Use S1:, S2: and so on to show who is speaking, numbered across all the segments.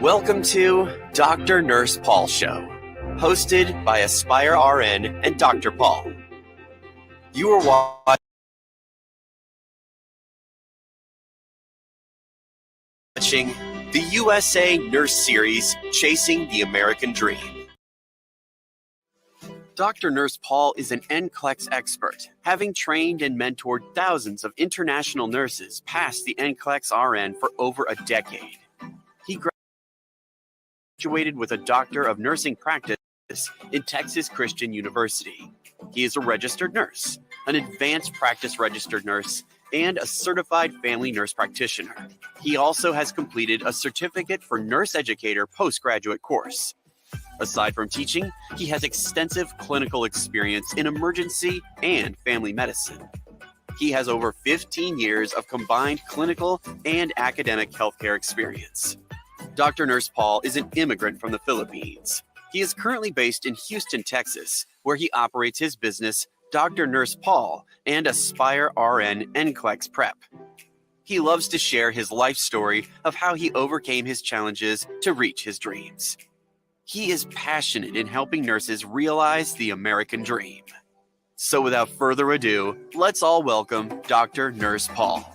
S1: Welcome to Dr. Nurse Paul Show, hosted by Aspire RN and Dr. Paul. You are watching the USA Nurse Series, Chasing the American Dream. Dr. Nurse Paul is an NCLEX expert, having trained and mentored thousands of international nurses past the NCLEX RN for over a decade. He graduated with a Doctor of Nursing Practice in Texas Christian University. He is a registered nurse, an advanced practice registered nurse, and a certified family nurse practitioner. He also has completed a certificate for nurse educator postgraduate course. Aside from teaching, he has extensive clinical experience in emergency and family medicine. He has over 15 years of combined clinical and academic healthcare experience. Dr. Nurse Paul is an immigrant from the Philippines. He is currently based in Houston, Texas, where he operates his business, Dr. Nurse Paul, and Aspire RN NCLEX Prep. He loves to share his life story of how he overcame his challenges to reach his dreams. He is passionate in helping nurses realize the American dream. So without further ado, let's all welcome Dr. Nurse Paul.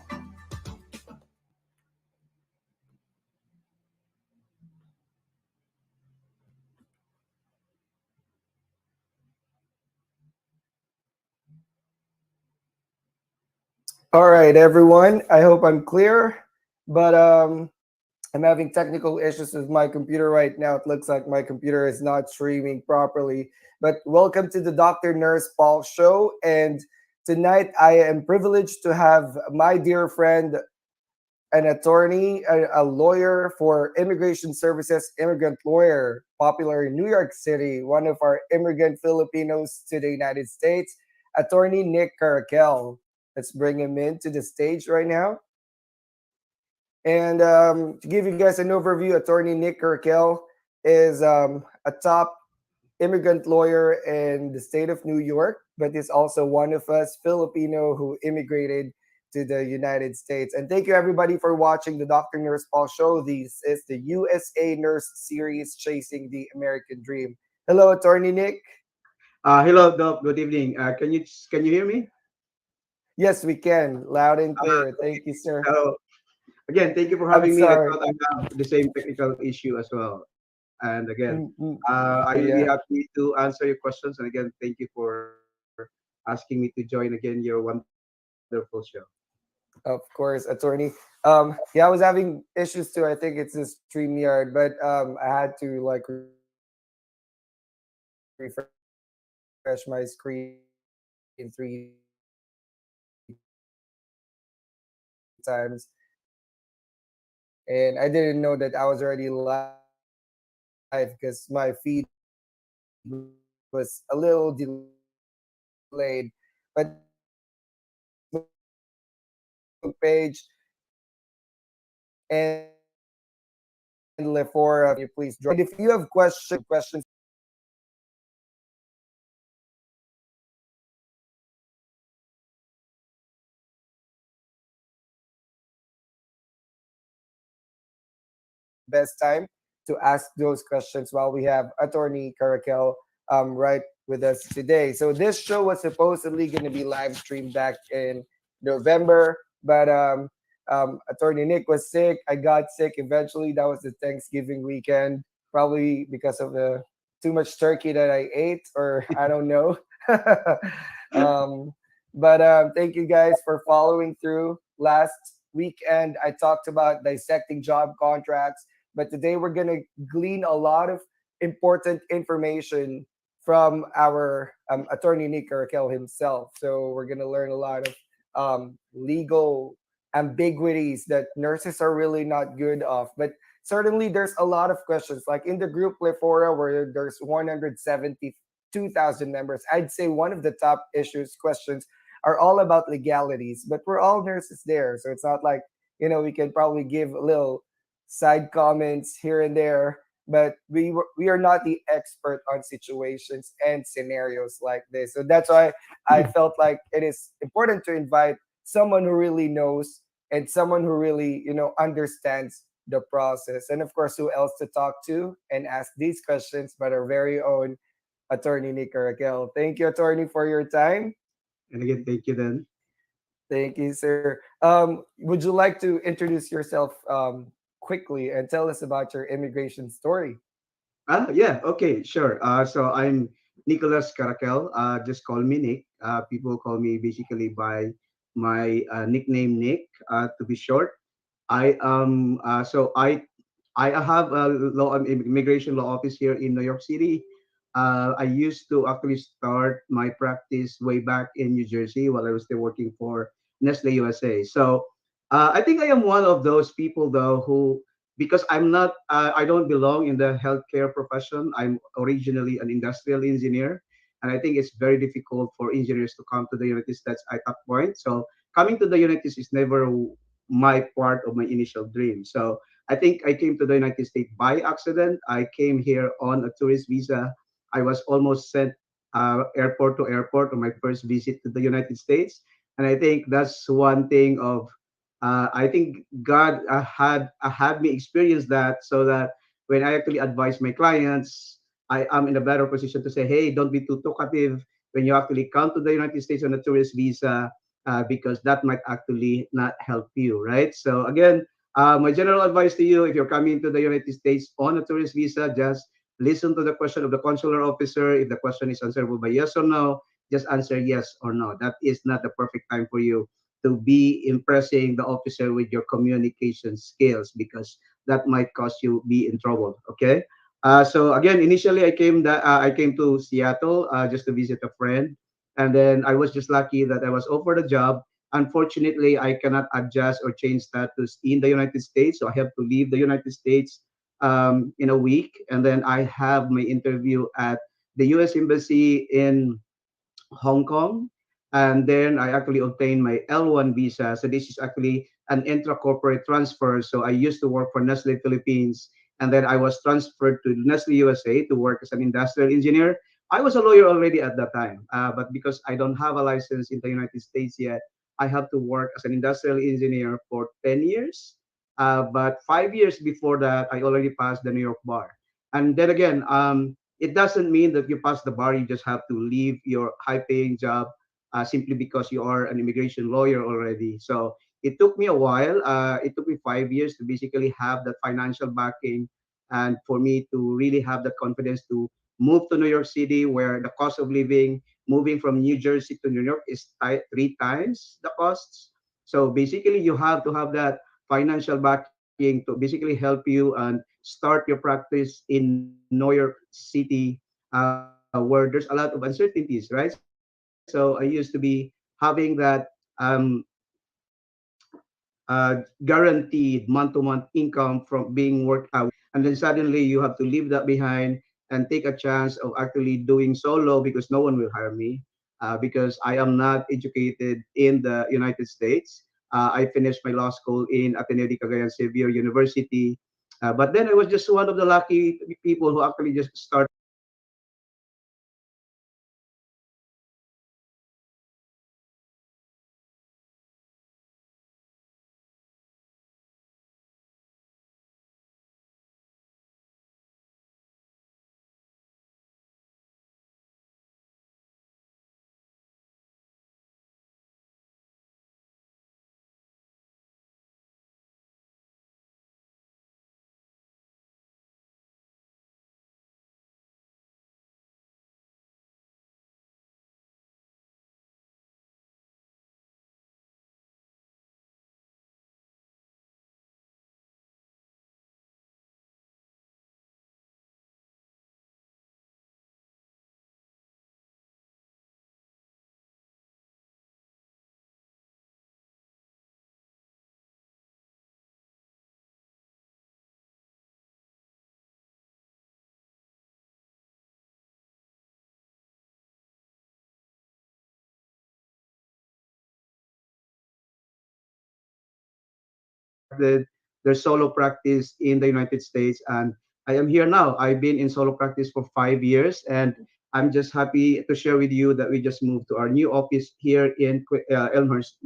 S2: All right, everyone. I hope I'm clear, but I'm having technical issues with my computer right now. It looks like my computer is not streaming properly. But welcome to the Dr. Nurse Paul show. And tonight I am privileged to have my dear friend, an attorney, a lawyer for immigration services, immigrant lawyer, popular in New York City, one of our immigrant Filipinos to the United States, attorney Nick Caracal. Let's bring him into the stage right now. And to give you guys an overview, attorney Nick Caracal is a top immigrant lawyer in the state of New York, but is also one of us Filipino who immigrated to the United States. And thank you everybody for watching the Dr. Nurse Paul show. This is the USA Nurse Series, Chasing the American Dream. Hello, attorney Nick.
S3: Hello, Doc. Good evening. Can you hear me?
S2: Yes, we can, loud and clear.
S3: Okay.
S2: Thank you, sir.
S3: So again, thank you for
S2: I'm
S3: having me. I
S2: sorry.
S3: thought I have the same technical issue as well. And again, I will be
S2: Yeah.
S3: happy to answer your questions. And again, thank you for asking me to join again your wonderful show.
S2: Of course, attorney. Yeah, I was having issues too. I think it's this StreamYard, but I had to like refresh my screen 3 times, and I didn't know that I was already live because my feed was a little delayed. But page and Lefora, you please join. And if you have questions best time to ask those questions while we have attorney Caracal right with us today. So this show was supposedly going to be live streamed back in November, but attorney Nick was sick. I got sick eventually. That was the Thanksgiving weekend, probably because of the too much turkey that I ate, or I don't know. um, but thank you guys for following through. Last weekend, I talked about dissecting job contracts, but today we're going to glean a lot of important information from our attorney Nick Caracal himself. So we're going to learn a lot of legal ambiguities that nurses are really not good of. But certainly there's a lot of questions. Like in the group Lefora, where there's 172,000 members, I'd say one of the top issues, questions are all about legalities, but we're all nurses there. So it's not like, we can probably give a little side comments here and there, but we are not the expert on situations and scenarios like this. So that's why I felt like it is important to invite someone who really knows and someone who really, understands the process. And of course, who else to talk to and ask these questions but our very own attorney Nick Caracal. Thank you, attorney, for your time.
S3: And again, thank you then.
S2: Thank you, sir. Would you like to introduce yourself quickly and tell us about your immigration story?
S3: Yeah, okay, sure. So I'm Nicholas Caracal. Just call me Nick. People call me basically by my nickname Nick, to be short. I have a law immigration law office here in New York City. I used to actually start my practice way back in New Jersey while I was still working for Nestle USA. So I think I am one of those people though who, because I don't belong in the healthcare profession. I'm originally an industrial engineer, and I think it's very difficult for engineers to come to the United States at that point. So coming to the United States is never my part of my initial dream. So I think I came to the United States by accident. I came here on a tourist visa. I was almost sent airport to airport on my first visit to the United States, and I think that's one thing of I think God had me experience that so that when I actually advise my clients, I am in a better position to say, hey, don't be too talkative when you actually come to the United States on a tourist visa, because that might actually not help you, right? So again, my general advice to you, if you're coming to the United States on a tourist visa, just listen to the question of the consular officer. If the question is answerable by yes or no, just answer yes or no. That is not the perfect time for you to be impressing the officer with your communication skills, because that might cause you be in trouble. Okay. So again, initially I came to Seattle just to visit a friend, and then I was just lucky that I was offered a job. Unfortunately, I cannot adjust or change status in the United States, so I have to leave the United States in a week, and then I have my interview at the U.S. Embassy in Hong Kong, and then I actually obtained my L1 visa. So this is actually an intra-corporate transfer. So I used to work for Nestle Philippines, and then I was transferred to Nestle USA to work as an industrial engineer. I was a lawyer already at that time, but because I don't have a license in the United States yet, I have to work as an industrial engineer for 10 years. But 5 years before that, I already passed the New York bar. And then again, it doesn't mean that you pass the bar, you just have to leave your high paying job simply because you are an immigration lawyer already. So it took me a while. It took me 5 years to basically have that financial backing, and for me to really have the confidence to move to New York City, where the cost of living moving from New Jersey to New York is 3 times the costs. So basically, you have to have that financial backing to basically help you and start your practice in New York City, where there's a lot of uncertainties, right? So I used to be having that guaranteed month-to-month income from being worked away, and then suddenly you have to leave that behind and take a chance of actually doing solo because no one will hire me, because I am not educated in the United States. I finished my law school in Ateneo de Cagayan Xavier University, but then I was just one of the lucky people who actually just started their solo practice in the United States. And I am here now. I've been in solo practice for 5 years, and I'm just happy to share with you that we just moved to our new office here in Elmhurst,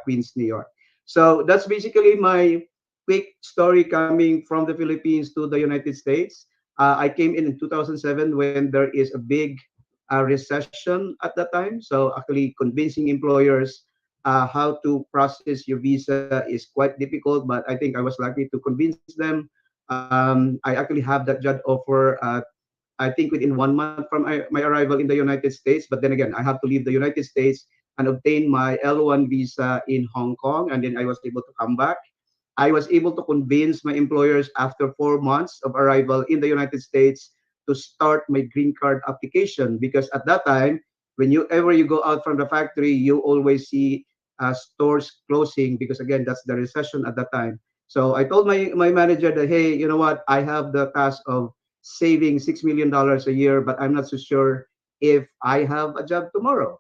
S3: Queens, New York. So that's basically my quick story coming from the Philippines to the United States. I came in 2007 when there is a big recession at that time. So actually convincing employers how to process your visa is quite difficult, but I think I was lucky to convince them. I actually have that job offer, I think within 1 month from my arrival in the United States. But then again, I have to leave the United States and obtain my L1 visa in Hong Kong, and then I was able to come back. I was able to convince my employers after 4 months of arrival in the United States to start my green card application, because at that time, whenever you go out from the factory, you always see stores closing, because again, that's the recession at that time. So I told my manager that, hey, you know what? I have the task of saving $6 million a year, but I'm not so sure if I have a job tomorrow.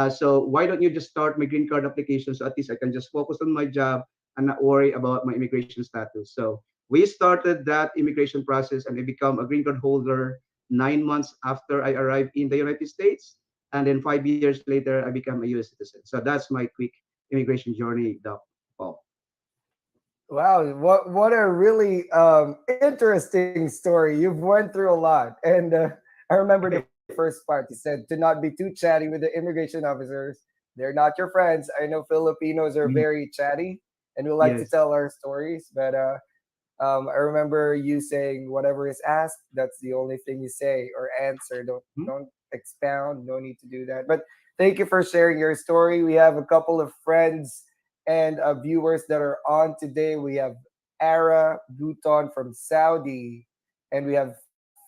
S3: So why don't you just start my green card application, so at least I can just focus on my job and not worry about my immigration status. So we started that immigration process, and I become a green card holder 9 months after I arrived in the United States. And then 5 years later, I become a US citizen. So that's my quick immigration journey, Doc Paul.
S2: Wow, what a really interesting story. You've went through a lot, and I remember the first part. You said to not be too chatty with the immigration officers. They're not your friends. I know Filipinos are
S3: Mhm.
S2: very chatty, and we like to
S3: Yes.
S2: tell our stories. But I remember you saying whatever is asked, that's the only thing you say or answer. Don't
S3: Mhm.
S2: expound. No need to do that. But thank you for sharing your story. We have a couple of friends and viewers that are on today. We have Ara Bhutan from Saudi, and we have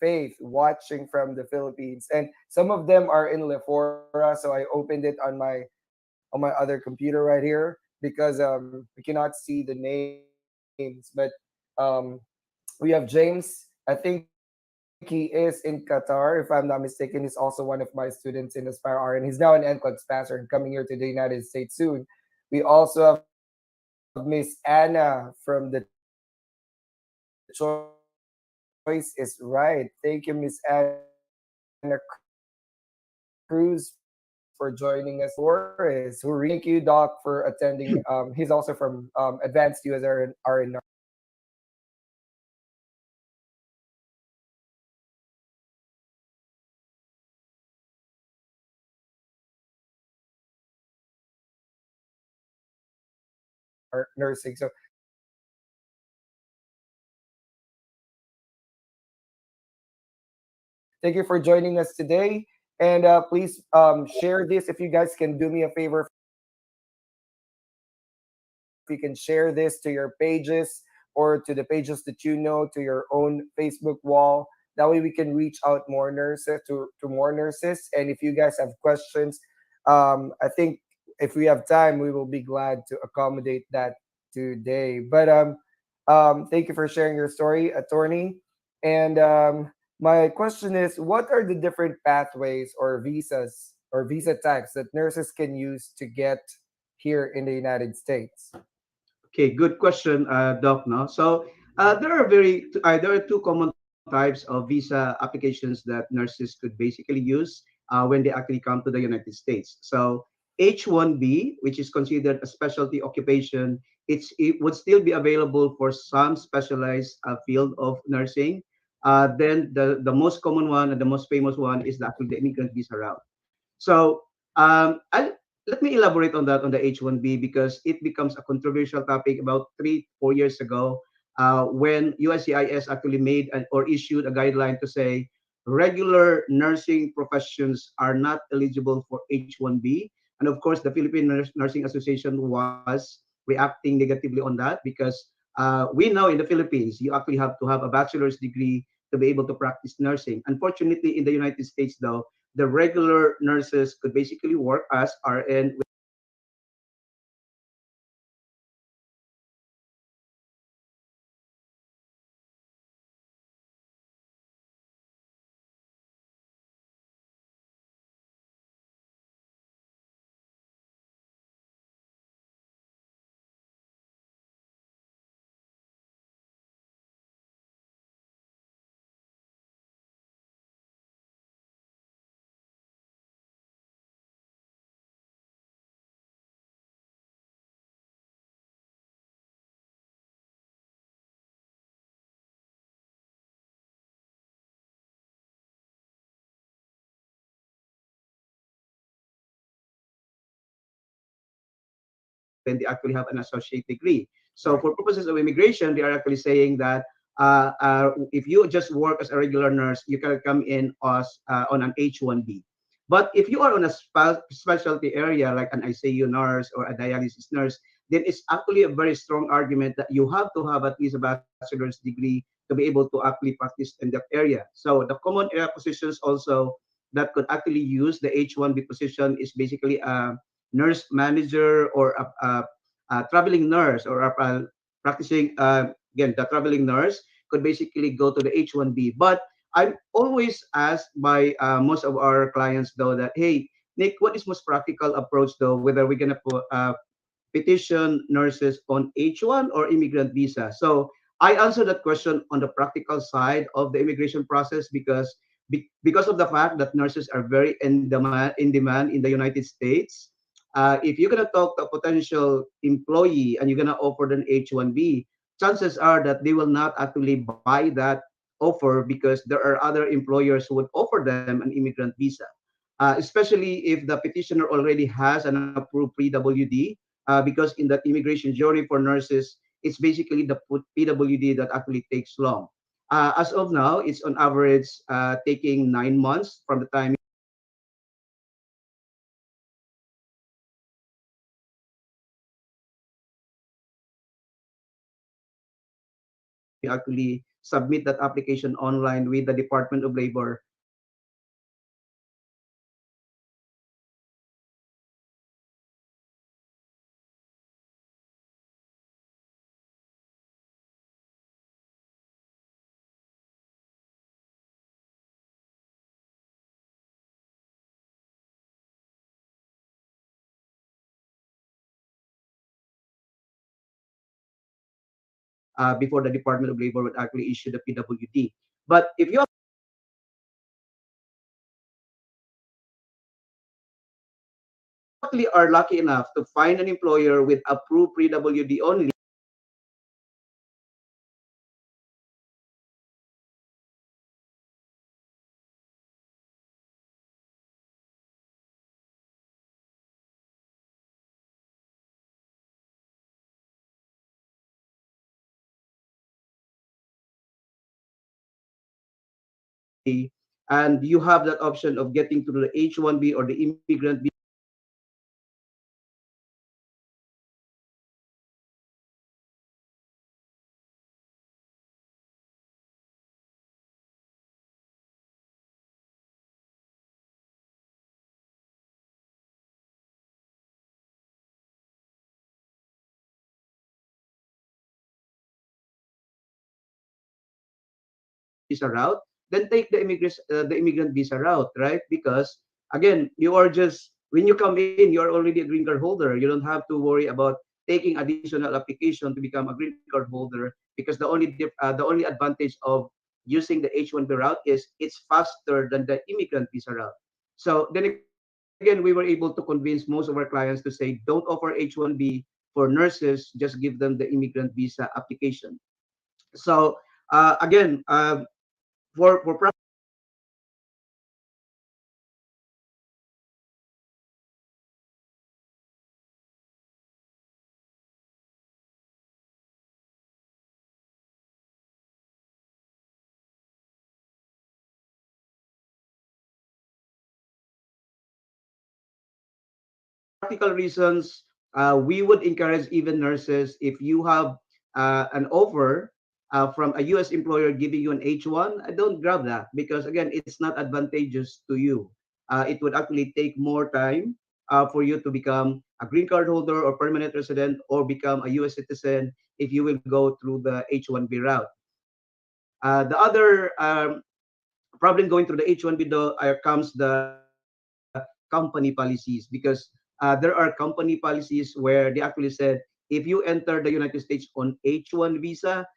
S2: Faith watching from the Philippines. And some of them are in Lefora, so I opened it on my other computer right here because we cannot see the names. But um, we have James. I think he is in Qatar, if I'm not mistaken. He's also one of my students in Aspire R, and he's now an NCLEX passer and coming here to the United States soon. We also have Miss Anna from the Choice is Right. Thank you, Miss Anna Cruz, for joining us. Thank you, Doc, for attending. He's also from Advanced U as R in nursing. So thank you for joining us today. And please share this. If you guys can do me a favor, if you can share this to your pages or to the pages that you know, to your own Facebook wall. That way we can reach out more nurses to more nurses. And if you guys have questions, I think if we have time, we will be glad to accommodate that today. Thank you for sharing your story, attorney. And my question is, what are the different pathways or visas or visa types that nurses can use to get here in the United States?
S3: Okay, good question, Doc. No, so there are two common types of visa applications that nurses could basically use when they actually come to the United States. So H-1B, which is considered a specialty occupation, it would still be available for some specialized field of nursing. Then the most common one and the most famous one is actually the immigrant visa route. So let me elaborate on that on the H1B, because it becomes a controversial topic about 3 4 years ago, when USCIS actually made or issued a guideline to say regular nursing professions are not eligible for H1B. And of course, the Philippine Nursing Association was reacting negatively on that, because we know in the Philippines, you actually have to have a bachelor's degree to be able to practice nursing. Unfortunately, in the United States, though, the regular nurses could basically work as RN when they actually have an associate degree. So for purposes of immigration, they are actually saying that if you just work as a regular nurse, you can come in as on an H-1B. But if you are on a specialty area like an ICU nurse or a dialysis nurse, then it's actually a very strong argument that you have to have at least a bachelor's degree to be able to actually practice in that area. So the common area positions also that could actually use the H-1B position is basically a nurse manager or a traveling nurse or a practicing, again, the traveling nurse could basically go to the H-1B. But I'm always asked by most of our clients though that, hey, Nick, what is most practical approach though, whether we're gonna put petition nurses on H1 or immigrant visa? So I answer that question on the practical side of the immigration process because of the fact that nurses are very in demand in the United States. If you're gonna talk to a potential employee and you're gonna offer them H1B, chances are that they will not actually buy that offer because there are other employers who would offer them an immigrant visa. Especially if the petitioner already has an approved PWD, because in that immigration journey for nurses, it's basically the PWD that actually takes long. As of now, it's on average taking 9 months from the time you actually submit that application online with the Department of Labor. Before the Department of Labor would actually issue the PWD. But if you actually are lucky enough to find an employer with approved PWD only, and you have that option of getting through the H1B or the immigrant visa route, then take the immigrant visa route, right? Because again, you are just when you come in, you are already a green card holder. You don't have to worry about taking additional application to become a green card holder because the only advantage of using the H1B route is it's faster than the immigrant visa route. So then again, we were able to convince most of our clients to say, don't offer H1B for nurses, just give them the immigrant visa application. So again, for practical reasons, we would encourage even nurses if you have an offer from a U.S. employer giving you an H1, don't grab that because again, it's not advantageous to you. It would actually take more time for you to become a green card holder or permanent resident or become a U.S. citizen if you will go through the H1B route. The other problem going through the H1B though comes the company policies because there are company policies where they actually said if you enter the United States on H1 visa,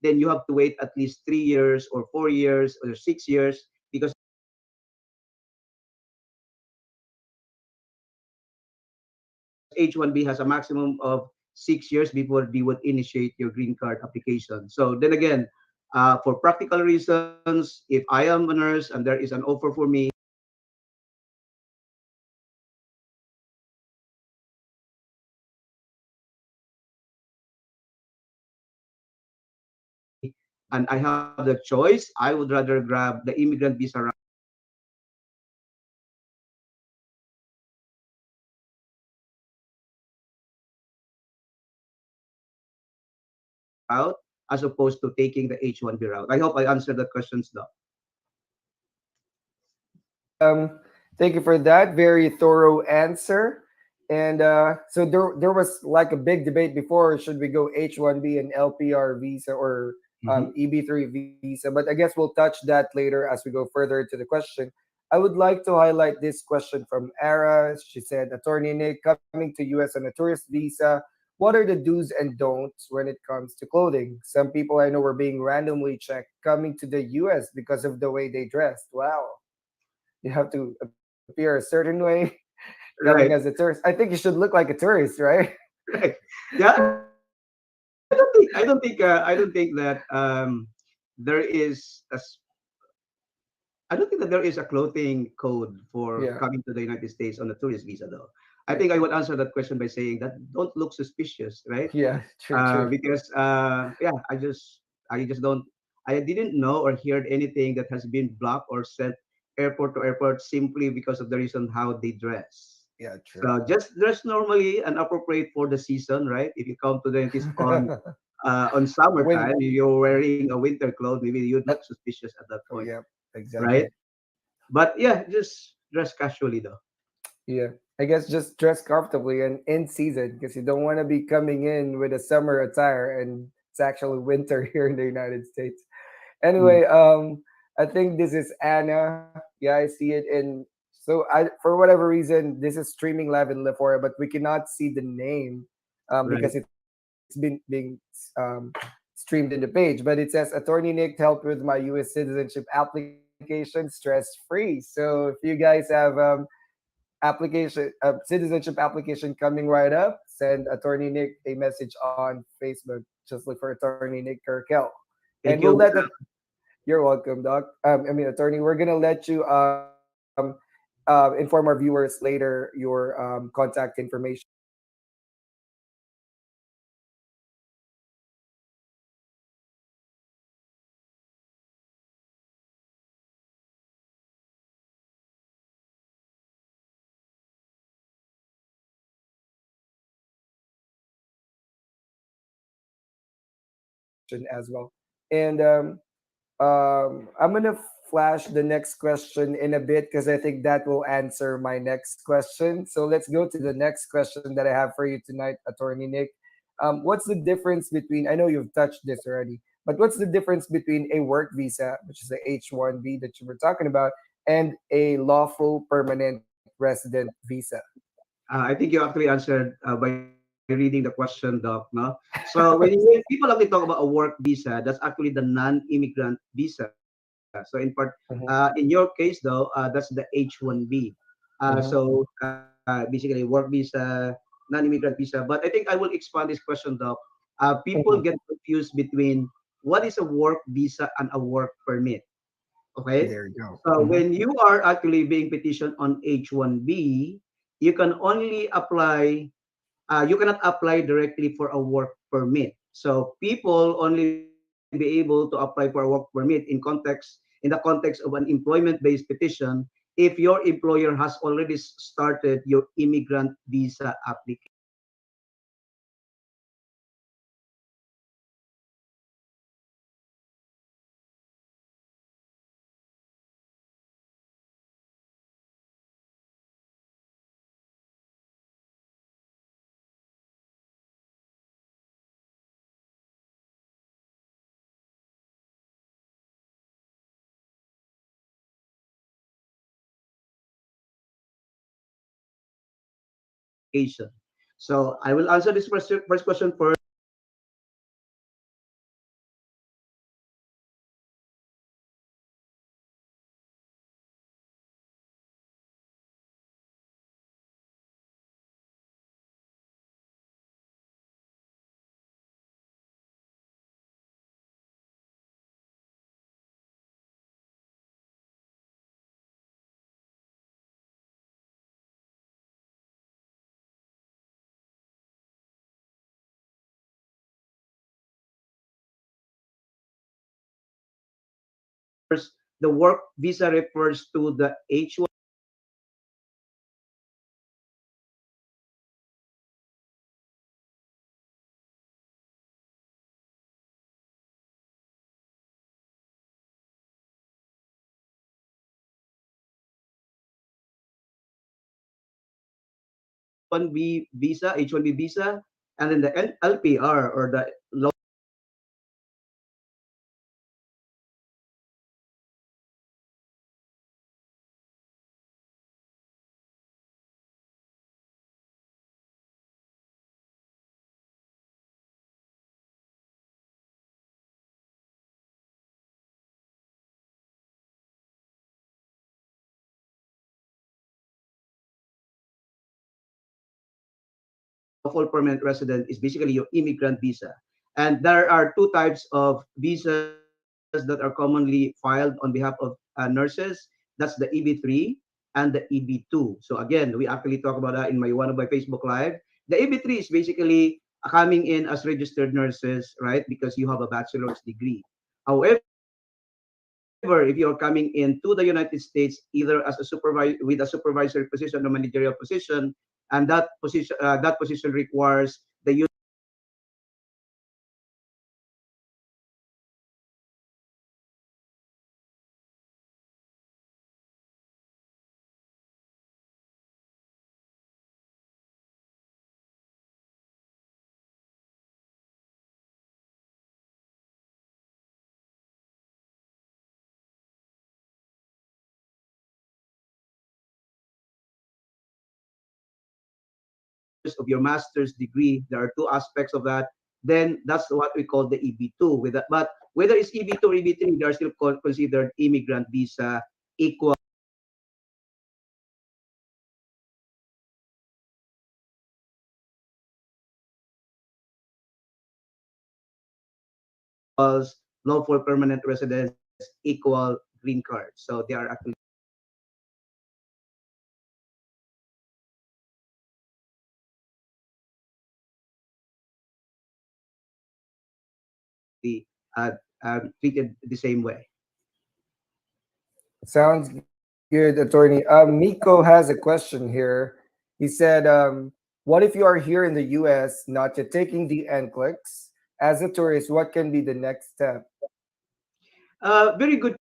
S3: then you have to wait at least 3 years or 4 years before you can actually apply for the H1B visa. So then you have to wait at least 3 years or 4 years or 6 years because H1B has a maximum of 6 years before they would initiate your green card application. So then again, for practical reasons, if I am a nurse and there is an offer for me and I have the choice, I would rather grab the immigrant visa route as opposed to taking the H1B route. I hope I answered the questions, Doc.
S2: Thank you for that very thorough answer. And so there was like a big debate before, should we go H1B and LPR visa or
S3: Mhm.
S2: EB3 visa? But I guess we'll touch that later as we go further into the question. I would like to highlight this question from Ara. She said, Attorney Nick, coming to US on a tourist visa, what are the do's and don'ts when it comes to clothing? Some people I know were being randomly checked coming to the US because of the way they dressed. Wow, you have to appear a certain way coming as a
S3: Right,
S2: tourist. I think you should look like a tourist, right?
S3: right. Yeah, I don't think that there is I don't think that there is a clothing code for
S2: Yeah,
S3: coming to the United States on a tourist visa, though. I
S2: yeah,
S3: think I would answer that question by saying that don't look suspicious, right?
S2: yeah. True, true.
S3: Because yeah, I just don't I didn't know or heard anything that has been blocked or sent airport to airport simply because of the reason how they dress.
S2: Yeah, true.
S3: So just dress normally and appropriate for the season, right? If you come to the dentist on
S2: When
S3: summertime, if you're wearing a winter clothes, maybe you'd look suspicious at that
S2: oh
S3: point,
S2: yeah,
S3: right?
S2: exactly.
S3: But yeah, just dress casually though.
S2: Yeah, I guess just dress comfortably and in season because you don't want to be coming in with a summer attire and it's actually winter here in the United States.
S3: Mm,
S2: Anyway, I think this is Anna. Yeah, I see it in. So I, for whatever reason, this is streaming live in Leforia, but we cannot see the name
S3: right.
S2: because it's been being streamed in the page. But it says Attorney Nick helped with my U.S. citizenship application stress free. So if you guys have citizenship application coming right up, send Attorney Nick a message on Facebook. Just look for Attorney Nick Kirkel, and
S3: Thank
S2: we'll
S3: you.
S2: let the you're welcome, Doc. Attorney, we're gonna let you inform our viewers later your contact information. As well. And I'm gonna flash the next question in a bit because I think that will answer my next question. So let's go to the next question that I have for you tonight, Attorney Nick. What's the difference between? I know you've touched this already, but what's the difference between a work visa, which is the H-1B that you were talking about, and a lawful permanent resident visa?
S3: I think you actually answered by reading the question, Doc. No, so when people actually talk about a work visa, that's actually the non-immigrant visa. So in part,
S2: Mm-hmm,
S3: in your case though, that's the H1B.
S2: mm-hmm,
S3: Basically, work visa, non-immigrant visa. But I think I will expand this question, Doc. People
S2: mm-hmm.
S3: get confused between what is a work visa and a work permit. Okay.
S2: There you go.
S3: So
S2: Mm-hmm.
S3: when you are actually being petitioned on H1B, you can only apply, you cannot apply directly for a work permit. So people only be able to apply for a work permit in the context of an employment-based petition if your employer has already started your immigrant visa application. So I will answer this first question first. The work visa refers to the H1 B visa, H1B visa, and then the LPR or the lawful permanent resident is basically your immigrant visa. And there are two types of visas that are commonly filed on behalf of nurses. That's the EB3 and the EB2. So again, we actually talk about that in my one of my Facebook Live. The EB3 is basically coming in as registered nurses, right? Because you have a bachelor's degree. However, if you're coming into the United States, either as a with a supervisory position or managerial position, and that position requires the use of your master's degree. There are two aspects of that. Then that's what we call the EB2. With that, but whether it's EB2 or EB3, they are still considered immigrant visa equals lawful permanent residence equal green card. So they are actually uh, treated the same way.
S2: Sounds good, attorney. Miko has a question here. He said, what if you are here in the US, not yet taking the NCLEX? As a tourist, what can be the next step?
S3: Very good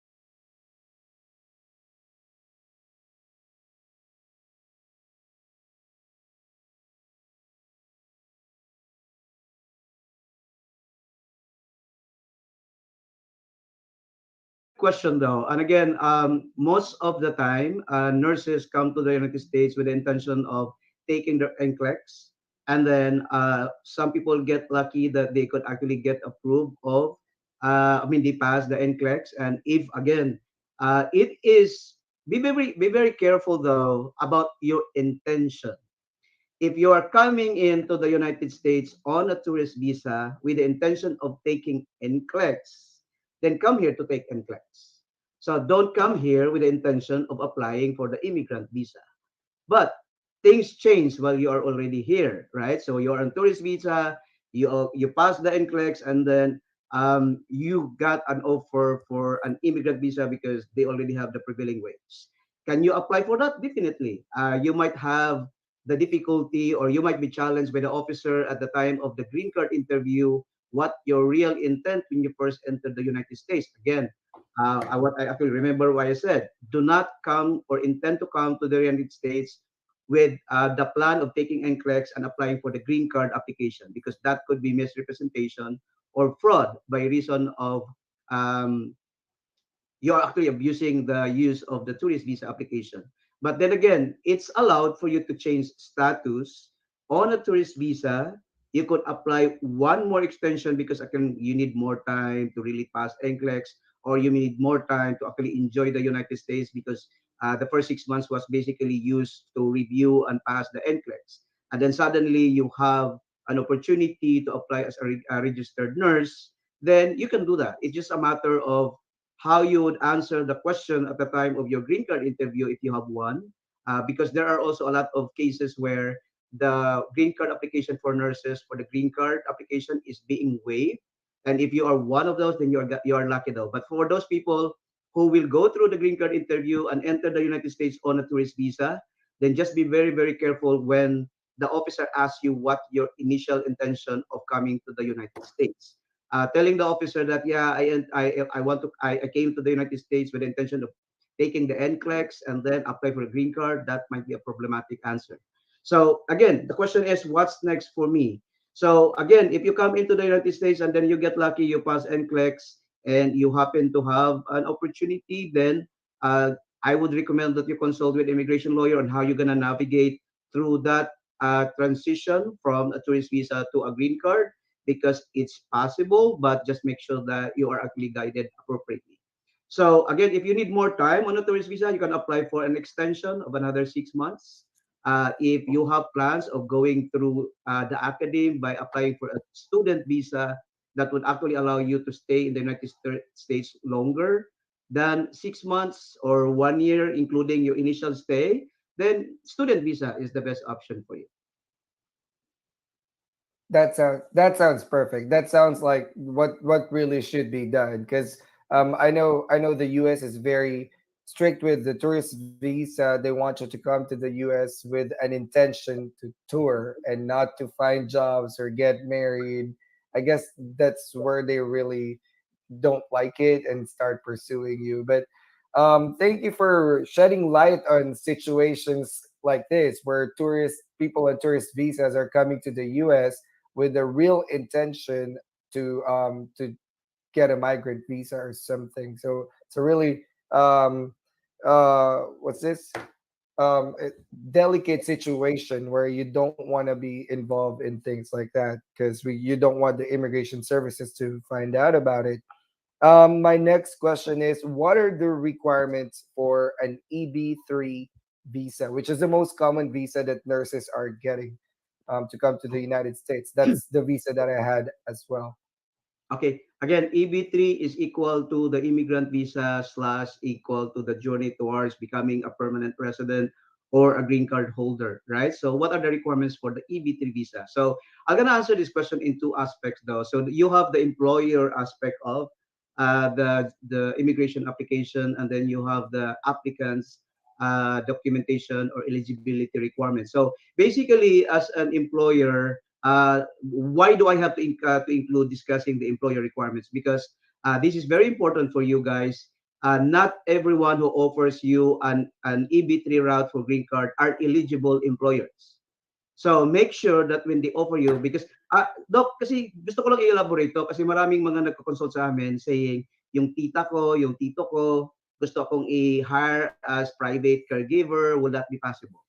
S3: question though. And again, most of the time, nurses come to the United States with the intention of taking their NCLEX. And then some people get lucky that they could actually get approved of, they pass the NCLEX. And if again, it is, be very careful though about your intention. If you are coming into the United States on a tourist visa with the intention of taking NCLEX, then come here to take NCLEX. So don't come here with the intention of applying for the immigrant visa. But things change while you are already here, right? So you're on tourist visa, you pass the NCLEX, and then you got an offer for an immigrant visa because they already have the prevailing wage. Can you apply for that? Definitely. You might have the difficulty, or you might be challenged by the officer at the time of the green card interview what your real intent when you first entered the United States. Again, what I actually remember why I said, do not come or intend to come to the United States with the plan of taking NCLEX and applying for the green card application, because that could be misrepresentation or fraud by reason of um, you're actually abusing the use of the tourist visa application. But then again, it's allowed for you to change status on a tourist visa. You could apply one more extension because again, you need more time to really pass NCLEX, or you need more time to actually enjoy the United States because the first 6 months was basically used to review and pass the NCLEX. And then suddenly you have an opportunity to apply as a registered nurse, then you can do that. It's just a matter of how you would answer the question at the time of your green card interview if you have one, because there are also a lot of cases where the green card application for nurses for the green card application is being waived. And if you are one of those, then you are lucky though. But for those people who will go through the green card interview and enter the United States on a tourist visa, then just be very, very careful when the officer asks you what your initial intention of coming to the United States. Telling the officer that, yeah, I came to the United States with the intention of taking the NCLEX and then apply for a green card, that might be a problematic answer. So again, the question is, what's next for me? So again, if you come into the United States and then you get lucky, you pass NCLEX and you happen to have an opportunity, then I would recommend that you consult with immigration lawyer on how you're gonna navigate through that transition from a tourist visa to a green card, because it's possible, but just make sure that you are actually guided appropriately. So again, if you need more time on a tourist visa, you can apply for an extension of another 6 months. If you have plans of going through the academy by applying for a student visa, that would actually allow you to stay in the United States longer than 6 months or 1 year, including your initial stay, then student visa is the best option for you.
S2: That sounds perfect. That sounds like what really should be done, because I know the U.S. is very strict with the tourist visa. They want you to come to the U.S. with an intention to tour and not to find jobs or get married. I guess that's where they really don't like it and start pursuing you. But thank you for shedding light on situations like this where tourist people on tourist visas are coming to the U.S. with the real intention to get a migrant visa or something. So it's a really what's this delicate situation where you don't want to be involved in things like that, because you don't want the immigration services to find out about it. My next question is, what are the requirements for an EB3 visa, which is the most common visa that nurses are getting to come to the United States? That's the visa that I had as well.
S3: Okay. Again, EB3 is equal to the immigrant visa slash equal to the journey towards becoming a permanent resident or a green card holder, right? So what are the requirements for the EB3 visa? So I'm gonna answer this question in two aspects though. So you have the employer aspect of the immigration application, and then you have the applicant's documentation or eligibility requirements. So basically, as an employer, why do I have to include discussing the employer requirements? Because this is very important for you guys. Not everyone who offers you an EB3 route for green card are eligible employers. So make sure that when they offer you, because Doc, kasi gusto ko lang i-elaborate to kasi maraming mga nagko-consult sa amin saying yung tita ko, yung tito ko, gusto akong i-hire as private caregiver, will that be possible?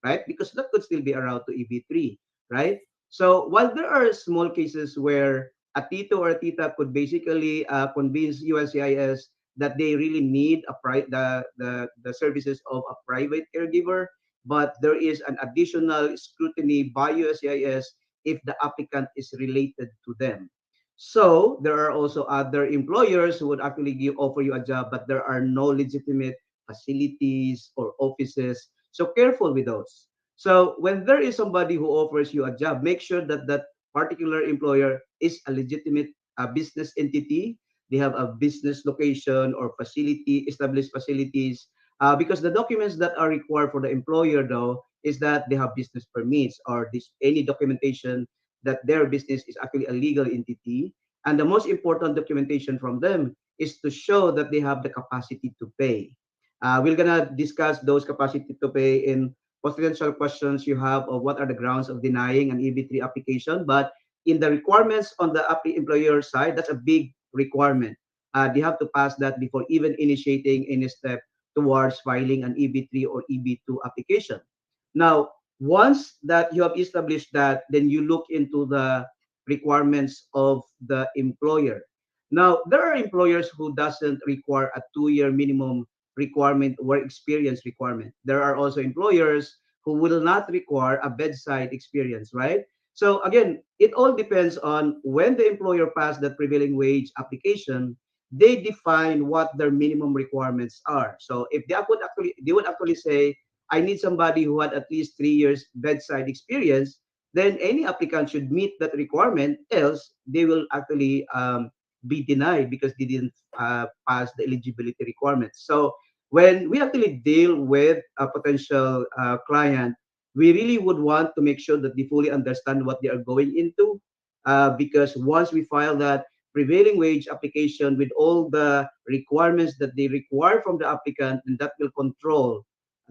S3: Right? Because that could still be a route to EB3, right? So while there are small cases where a tito or a tita could basically convince USCIS that they really need the services of a private caregiver, but there is an additional scrutiny by USCIS if the applicant is related to them. So there are also other employers who would actually offer you a job, but there are no legitimate facilities or offices. So careful with those. So when there is somebody who offers you a job, make sure that that particular employer is a legitimate business entity. They have a business location or facility, established facilities. Because the documents that are required for the employer, though, is that they have business permits or any documentation that their business is actually a legal entity. And the most important documentation from them is to show that they have the capacity to pay. We're gonna discuss those capacity to pay in potential questions you have of what are the grounds of denying an EB3 application. But in the requirements on the employer side, that's a big requirement. They have to pass that before even initiating any step towards filing an EB3 or EB2 application. Now, once that you have established that, then you look into the requirements of the employer. Now, there are employers who doesn't require a 2-year minimum requirement work experience requirement. There are also employers who will not require a bedside experience, right? So again, it all depends on when the employer passed that prevailing wage application, they define what their minimum requirements are. So if they would actually say, I need somebody who had at least 3 years bedside experience, then any applicant should meet that requirement. Else, they will actually be denied because they didn't pass the eligibility requirements. So when we actually deal with a potential client, we really would want to make sure that they fully understand what they are going into, because once we file that prevailing wage application with all the requirements that they require from the applicant, and that will control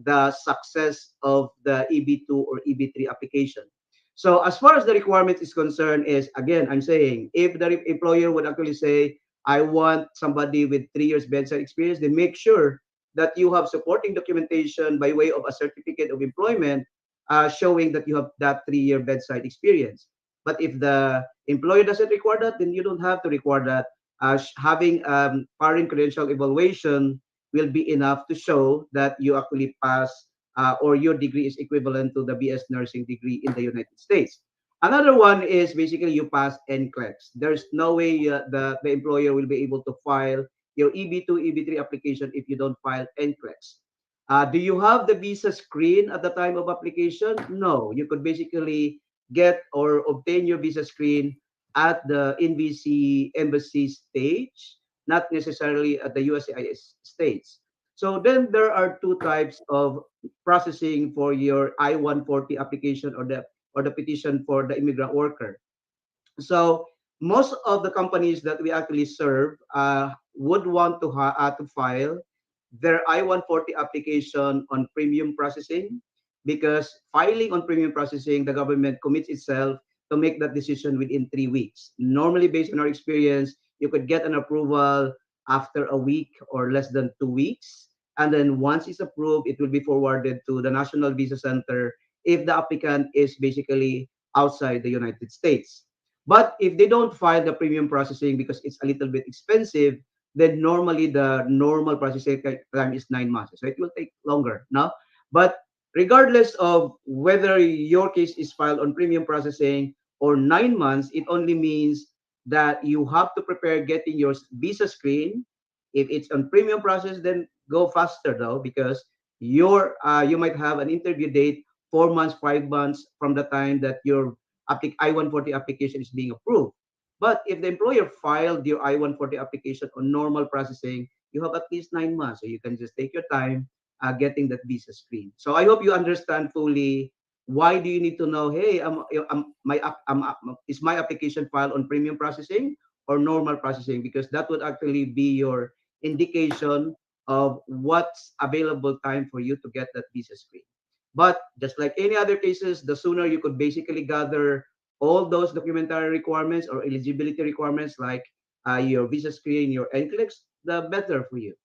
S3: the success of the EB2 or EB3 application. So as far as the requirement is concerned, is again, I'm saying if the employer would actually say, I want somebody with 3 years bedside experience, then make sure that you have supporting documentation by way of a certificate of employment showing that you have that 3 year bedside experience. But if the employer doesn't require that, then you don't have to require that. Having parent credential evaluation will be enough to show that you actually pass or your degree is equivalent to the BS nursing degree in the United States. Another one is basically you pass NCLEX. There's no way the employer will be able to file your EB2, EB3 application if you don't file NCLEX. Do you have the visa screen at the time of application? No. You could basically get or obtain your visa screen at the NVC embassy stage, not necessarily at the USCIS stage. So then there are two types of processing for your I-140 application or the petition for the immigrant worker. So most of the companies that we actually serve would want to file their I-140 application on premium processing, because filing on premium processing, the government commits itself to make that decision within 3 weeks. Normally, based on our experience, you could get an approval after a week or less than 2 weeks. And then once it's approved, it will be forwarded to the National Visa Center if the applicant is basically outside the United States. But if they don't file the premium processing because it's a little bit expensive, then normally the normal processing time is 9 months. So it will take longer now. But regardless of whether your case is filed on premium processing or 9 months, it only means that you have to prepare getting your visa screen. If it's on premium process, then go faster though, because you might have an interview date 4 months, 5 months from the time that your I-140 application is being approved. But if the employer filed your I-140 application on normal processing, you have at least 9 months. So you can just take your time getting that visa screen. So I hope you understand fully why do you need to know, hey, is my application filed on premium processing or normal processing? Because that would actually be your indication of what's available time for you to get that visa screen. But just like any other cases, the sooner you could basically gather all those documentary requirements or eligibility requirements like your visa screen, your NCLEX, the better for you.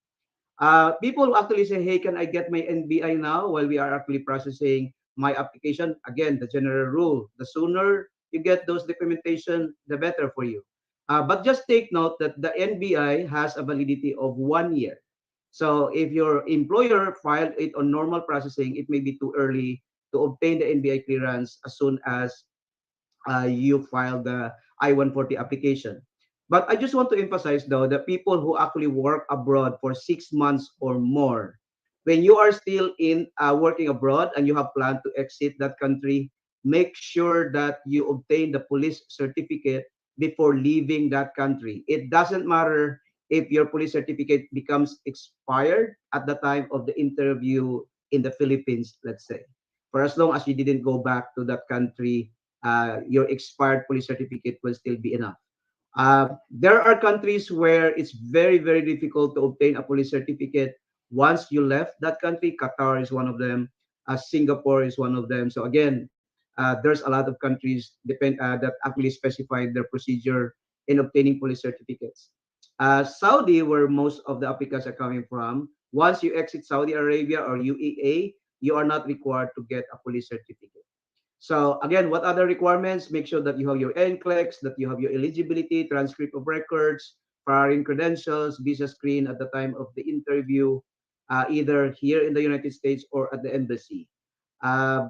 S3: People actually say, hey, can I get my NBI now while we are actually processing my application? Again, the general rule, the sooner you get those documentation, the better for you. But just take note that the NBI has a validity of 1 year. So if your employer filed it on normal processing, it may be too early to obtain the NBI clearance as soon as you file the I-140 application. But I just want to emphasize, though, that people who actually work abroad for 6 months or more, when you are still in working abroad and you have planned to exit that country, make sure that you obtain the police certificate before leaving that country. It doesn't matter if your police certificate becomes expired at the time of the interview in the Philippines, let's say. For as long as you didn't go back to that country, your expired police certificate will still be enough. There are countries where it's very, very difficult to obtain a police certificate once you left that country. Qatar is one of them. Singapore is one of them. So again, there's a lot of countries that actually specify their procedure in obtaining police certificates. Saudi, where most of the applicants are coming from, once you exit Saudi Arabia or UAE, you are not required to get a police certificate. So again, what other requirements? Make sure that you have your NCLEX, that you have your eligibility, transcript of records, firing credentials, visa screen at the time of the interview, either here in the United States or at the embassy.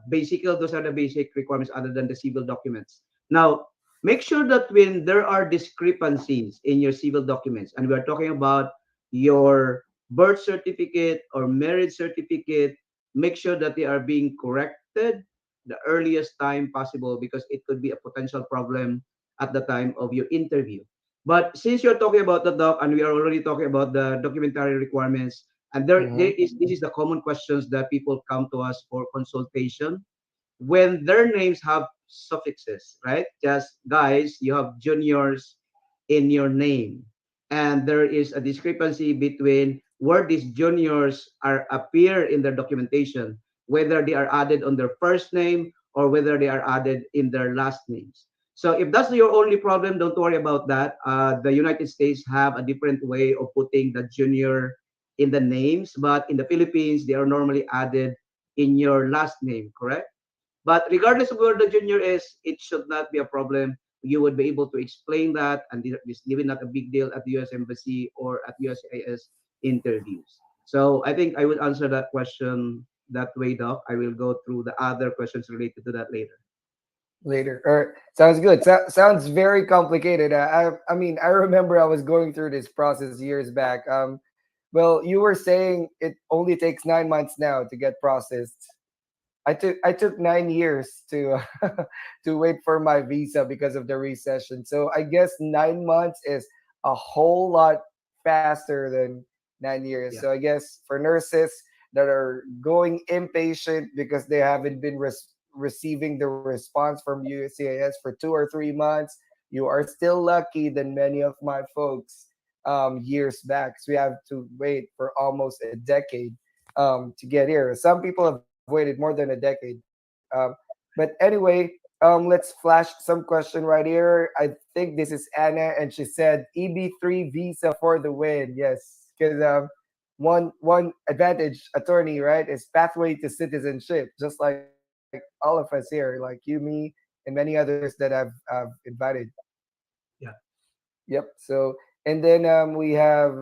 S3: Basically, those are the basic requirements other than the civil documents. Now, make sure that when there are discrepancies in your civil documents, and we are talking about your birth certificate or marriage certificate, make sure that they are being corrected the earliest time possible, because it could be a potential problem at the time of your interview. But since you're talking about the doc, and we are already talking about the documentary requirements, and there
S2: Mm-hmm.
S3: is this is the common questions that people come to us for consultation when their names have suffixes, right? Just guys, you have juniors in your name, and there is a discrepancy between where these juniors are appear in their documentation, whether they are added on their first name or whether they are added in their last names. So if that's your only problem, don't worry about that. The United States have a different way of putting the junior in the names, but in the Philippines, they are normally added in your last name, correct? But regardless of where the junior is, it should not be a problem. You would be able to explain that, and this even not a big deal at the U.S. Embassy or at USAS interviews. So I think I would answer that question that way, Doc. I will go through the other questions related to that later.
S2: Later. Or sounds good. Sounds very complicated. I mean, I remember I was going through this process years back. Well, you were saying it only takes 9 months now to get processed. I took 9 years to to wait for my visa because of the recession. So I guess 9 months is a whole lot faster than 9 years.
S3: Yeah.
S2: So I guess for nurses that are going impatient because they haven't been receiving the response from USCIS for 2 or 3 months, you are still lucky than many of my folks years back. So we have to wait for almost a decade to get here. Some people have waited more than a decade. But anyway, let's flash some question right here. I think this is Anna, and she said EB3 visa for the win. Yes, because one advantage attorney, right, is pathway to citizenship, just like all of us here, like you, me, and many others that I've invited.
S3: Yeah.
S2: Yep. So and then we have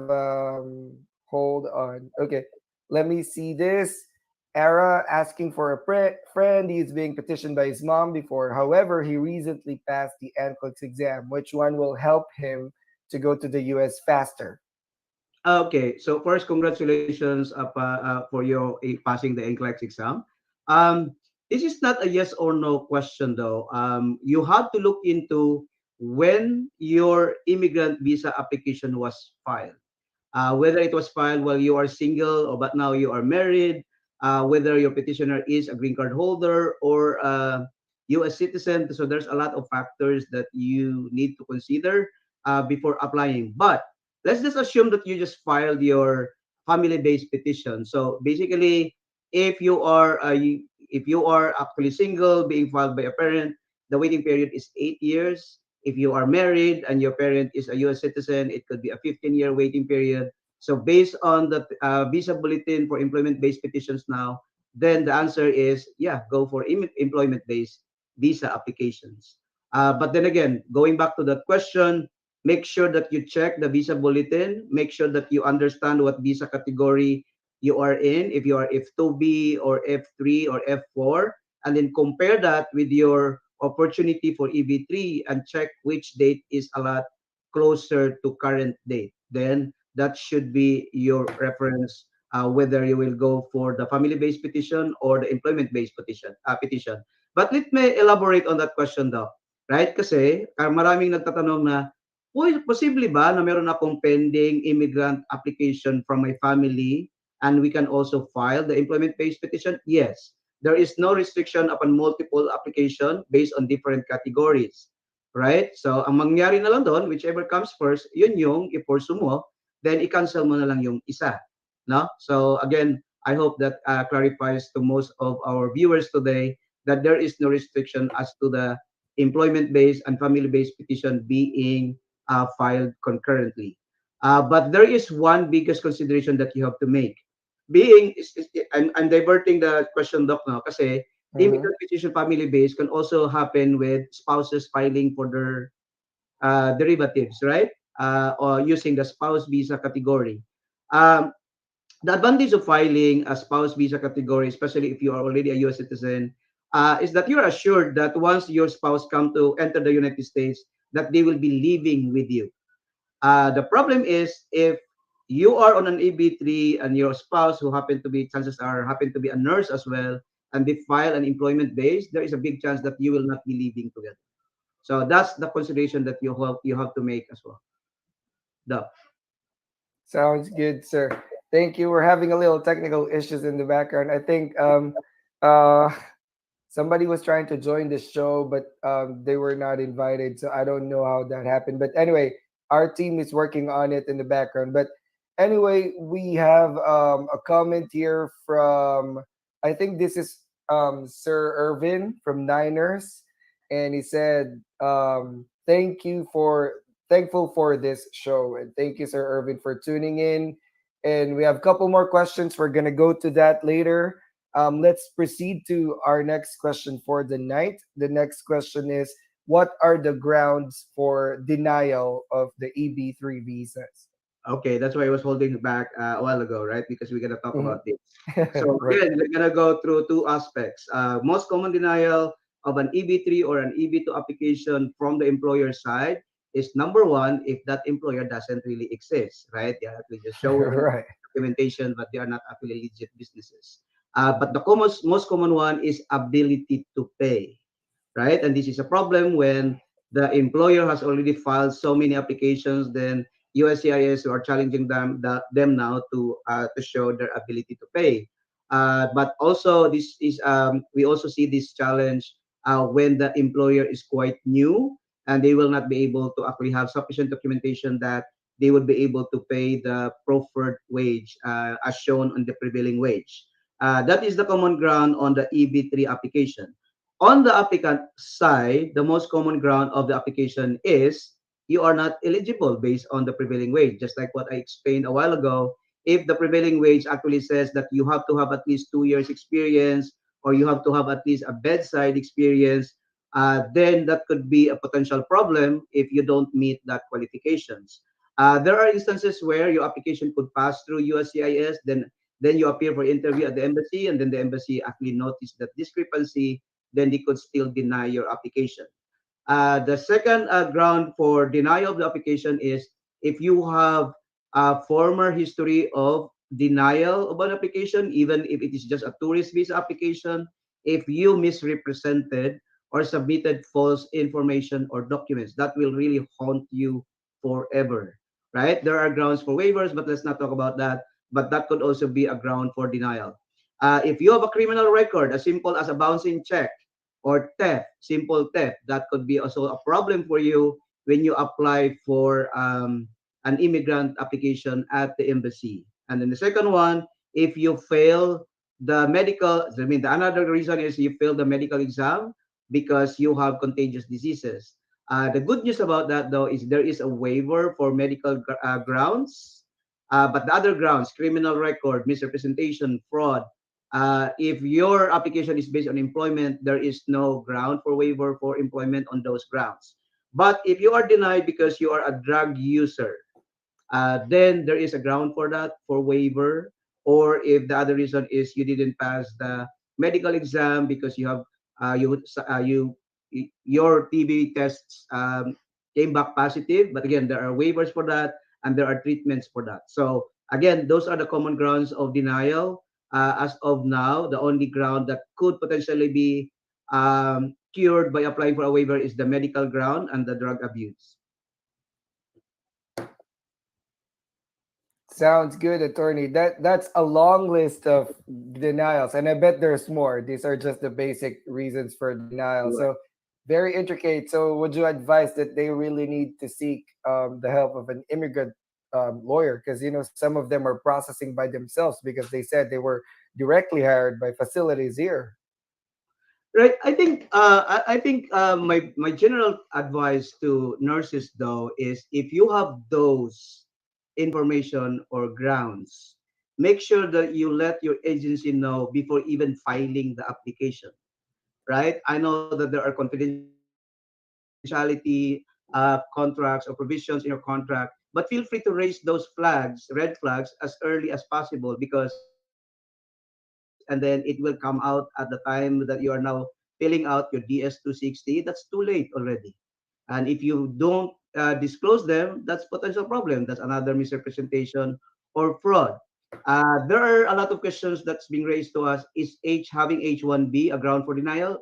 S2: hold on. Okay, let me see this. Era asking for a friend. He's being petitioned by his mom before. However, he recently passed the NCLEX exam. Which one will help him to go to the US faster?
S3: Okay. So first, congratulations for your passing the NCLEX exam. Um, this is not a yes or no question though. You have to look into when your immigrant visa application was filed. Whether it was filed while you are single or but now you are married, whether your petitioner is a green card holder or U.S. citizen. So there's a lot of factors that you need to consider before applying. But let's just assume that you just filed your family-based petition. So basically, if you are if you are actually single, being filed by a parent, the waiting period is 8 years. If you are married and your parent is a U.S. citizen, it could be a 15-year waiting period. So based on the visa bulletin for employment-based petitions now, then the answer is yeah, go for employment-based visa applications. But then again, going back to that question, make sure that you check the visa bulletin. Make sure that you understand what visa category you are in, if you are F2B or F3 or F4, and then compare that with your opportunity for EB3 and check which date is a lot closer to current date. Then that should be your reference whether you will go for the family-based petition or the employment-based petition. But let me elaborate on that question though. Right? Kasi maraming nagtatanong na, uy, posible ba na meron akong pending immigrant application from my family and we can also file the employment-based petition? Yes. There is no restriction upon multiple application based on different categories. Right? So, ang mangyari na lang doon, whichever comes first, yun yung i-pursue mo, then i-cancel mo na lang yung isa. No? So, again, I hope that clarifies to most of our viewers today that there is no restriction as to the employment-based and family-based petition being filed concurrently. But there is one biggest consideration that you have to make. I'm diverting the question, Doc, now, kasi
S2: Mm-hmm.
S3: immigrant petition family-based can also happen with spouses filing for their derivatives, right? Or using the spouse visa category. Um, the advantage of filing a spouse visa category, especially if you are already a U.S. citizen, is that you're assured that once your spouse come to enter the United States, that they will be living with you. The problem is if you are on an EB3 and your spouse, who happen to be, chances are, happen to be a nurse as well, and they file an employment base, there is a big chance that you will not be living together. So that's the consideration that you have to make as well.
S2: Sounds good, sir. Thank you. We're having a little technical issues in the background. I think uh somebody was trying to join the show, but they were not invited, so I don't know how that happened. But anyway, our team is working on it in the background. But anyway, we have a comment here from, I think this is Sir Irvin from Niners, and he said, "Thank you for thankful for this show, and thank you, Sir Irvin, for tuning in." And we have a couple more questions. We're gonna go to that later. Let's proceed to our next question for the night. The next question is, what are the grounds for denial of the EB3 visas?
S3: Okay, that's why I was holding back a while ago, right? Because we're gonna talk
S2: Mhm.
S3: about this. So
S2: Right.
S3: again, we're gonna go through two aspects. Most common denial of an EB3 or an EB2 application from the employer side is number one, if that employer doesn't really exist, right? They are actually just showing
S2: Right.
S3: documentation, but they are not actually legit businesses. But the most common one is ability to pay, right? And this is a problem when the employer has already filed so many applications, then USCIS are challenging them now to show their ability to pay. But also this is we also see this challenge when the employer is quite new and they will not be able to actually have sufficient documentation that they would be able to pay the proffered wage as shown on the prevailing wage. That is the common ground on the EB3 application. On the applicant side, the most common ground of the application is you are not eligible based on the prevailing wage. Just like what I explained a while ago, if the prevailing wage actually says that you have to have at least 2 years experience or you have to have at least a bedside experience, then that could be a potential problem if you don't meet that qualifications. There are instances where your application could pass through USCIS, then you appear for interview at the embassy, and then the embassy actually notice that discrepancy, then they could still deny your application. The second ground for denial of the application is if you have a former history of denial of an application, even if it is just a tourist visa application, if you misrepresented or submitted false information or documents, that will really haunt you forever, right? There are grounds for waivers, but let's not talk about that. But that could also be a ground for denial. If you have a criminal record, as simple as a bouncing check, or theft, simple theft. That could be also a problem for you when you apply for an immigrant application at the embassy. And then the second one, if you fail the medical, I mean, the another reason is you fail the medical exam because you have contagious diseases. The good news about that, though, is there is a waiver for medical grounds, but the other grounds, criminal record, misrepresentation, fraud, if your application is based on employment, there is no ground for waiver for employment on those grounds. But if you are denied because you are a drug user, then there is a ground for that for waiver. Or if the other reason is you didn't pass the medical exam because you have you your TB tests came back positive. But again, there are waivers for that and there are treatments for that. So again, those are the common grounds of denial. As of now, the only ground that could potentially be cured by applying for a waiver is the medical ground and the drug abuse.
S2: Sounds good, attorney. That's a long list of denials, and I bet there's more. These are just the basic reasons for denial. So very intricate. So would you advise that they really need to seek the help of an immigrant lawyer? Because some of them are processing by themselves because they said they were directly hired by facilities here.
S3: Right. I think my general advice to nurses though is if you have those information or grounds, make sure that you let your agency know before even filing the application. Right. I know that there are confidentiality contracts or provisions in your contract, but feel free to raise those flags, red flags, as early as possible because and then it will come out at the time that you are now filling out your DS260. That's too late already. And if you don't disclose them, that's potential problem. That's another misrepresentation or fraud. There are a lot of questions that's being raised to us. Is having H1B a ground for denial?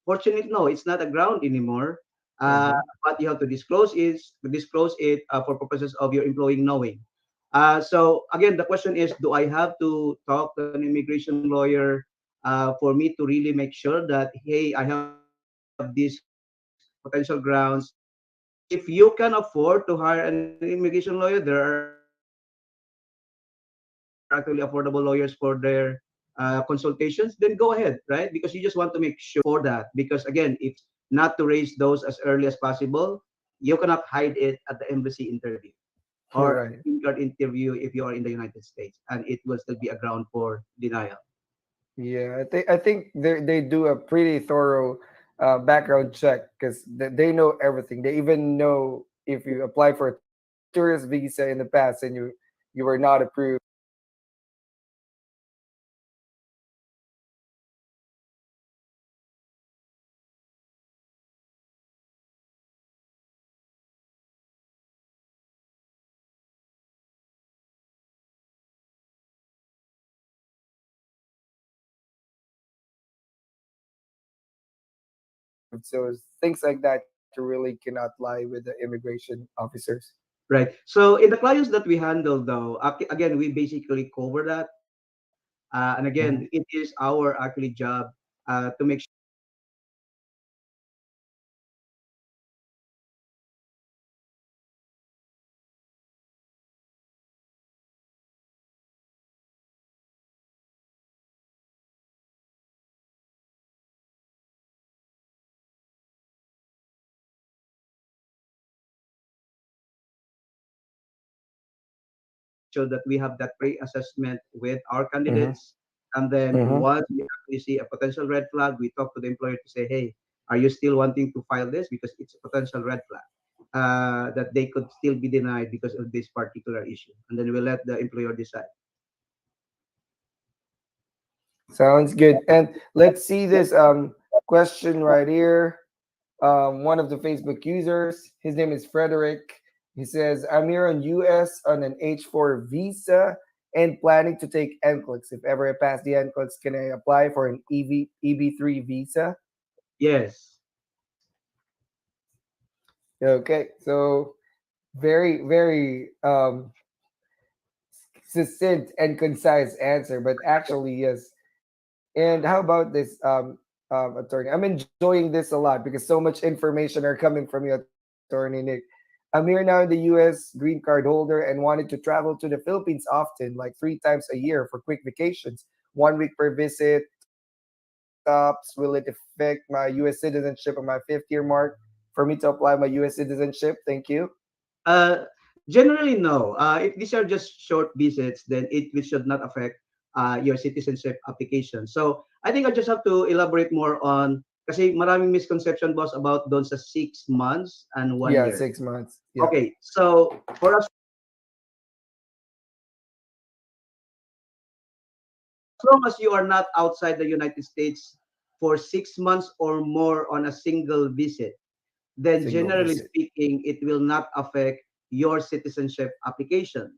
S3: Fortunately, no, it's not a ground anymore. uh,
S2: Mm-hmm.
S3: but you have to disclose it for purposes of your employee knowing. So again, the question is, do I have to talk to an immigration lawyer for me to really make sure that, hey, I have these potential grounds? If you can afford to hire an immigration lawyer, there are actually affordable lawyers for their consultations, then go ahead, right? Because you just want to make sure for that. Because again, if not to raise those as early as possible, you cannot hide it at the embassy interview or green card interview if
S2: Right.
S3: you are in the United States, and it will still be a ground for denial.
S2: Yeah, I think they do a pretty thorough background check because they know everything. They even know if you apply for a tourist visa in the past and you were not approved. So things like that you really cannot lie with the immigration officers.
S3: Right. So in the clients that we handle, though, again, we basically cover that. And again, it
S2: Hmm.
S3: is our actually job to make sure that we have that pre-assessment with our candidates. And then once we actually see that they are eligible for work,
S2: Hmm. Hmm.
S3: we talk to the employer to say, hey, are you still wanting to file this? Because it's a potential red flag that they could still be denied because of this particular issue. And then we let the employer decide.
S2: Sounds good. And let's see this question right here. One of the Facebook users, his name is Frederick. He says, I'm here in US on an H4 visa and planning to take NCLEX. If ever I pass the NCLEX, can I apply for an EB3 visa?
S3: Yes.
S2: Okay, so very succinct and concise answer, but actually, yes. And how about this attorney? I'm enjoying this a lot because so much information are coming from you, attorney Nick. I'm here now in the US, green card holder, and wanted to travel to the Philippines often, like 3 times a year for quick vacations. 1 week per visit, tops. Will it affect my US citizenship on my 5th year mark for me to apply my US citizenship? Thank you.
S3: Uh, Generally, no. If these are just short visits, then it should not affect your citizenship application. So I think I just have to elaborate more on, kasi maraming misconception, boss, about doon sa 6 months and one
S2: Yeah,
S3: year.
S2: 6 months. Yeah.
S3: Okay, so for as long as you are not outside the United States for 6 months or more, then generally speaking, it will not affect your citizenship application.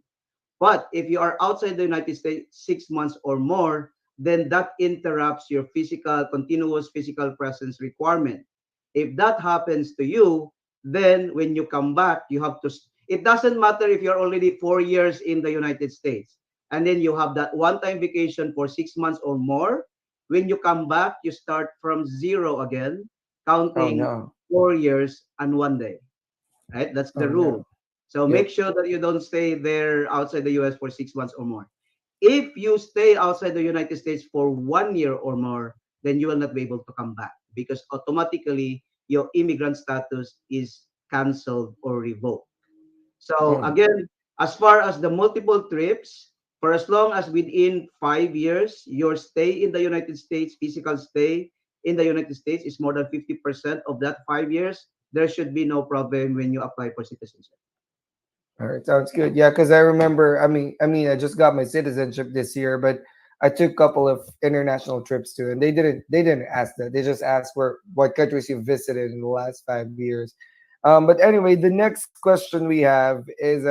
S3: But if you are
S2: Single
S3: outside
S2: visit.
S3: the United States 6 months or more, then that interrupts your physical continuous physical presence requirement. If that happens to you, then when you come back, you have to. It doesn't matter if you're already 4 years in the United States, and then you have that one-time vacation for 6 months or more. When you come back, you start from zero again, counting
S2: Oh
S3: 4 years
S2: no.
S3: and 1 day. Right? That's the rule.
S2: Oh
S3: So
S2: no.
S3: make sure that you don't
S2: Yep.
S3: stay there outside the US for 6 months or more. If you stay outside the United States for 1 year or more, then you will not be able to come back because automatically your immigrant status is canceled or revoked. So
S2: Mm.
S3: again, as far as the multiple trips, for as long as within 5 years, your stay in the United States, physical stay in the United States is more than 50% of that 5 years, there should be no problem when you apply for citizenship.
S2: All right, sounds good. Yeah, because I remember. I just got my citizenship this year, but I took a couple of international trips too, and they didn't ask that. They just asked where what countries you visited in the last 5 years. But anyway, the next question we have is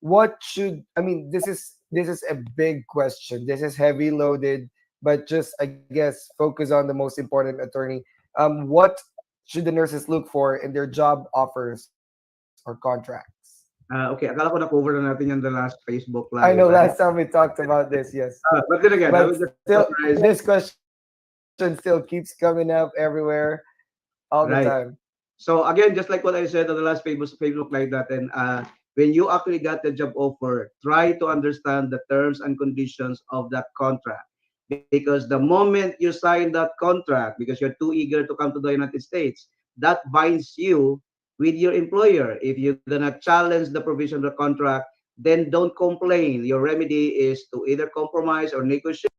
S2: what should this is a big question. This is heavy loaded, but just I guess focus on the most important attorney. What should the nurses look for in their job offers or contracts?
S3: Okay, akala ko na-cover na natin yan the last Facebook
S2: I
S3: live,
S2: know
S3: right?
S2: last time we talked about this, yes.
S3: But then again, I
S2: But
S3: will just
S2: still,
S3: summarize,
S2: this question still keeps coming up everywhere, all the time.
S3: right? So again, just like what I said on the last Facebook live natin, when you actually got the job offer, try to understand the terms and conditions of that contract. Because the moment you sign that contract, because you're too eager to come to the United States, that binds you with your employer. If you're gonna challenge the provision of the contract, then don't complain. Your remedy is to either compromise or negotiate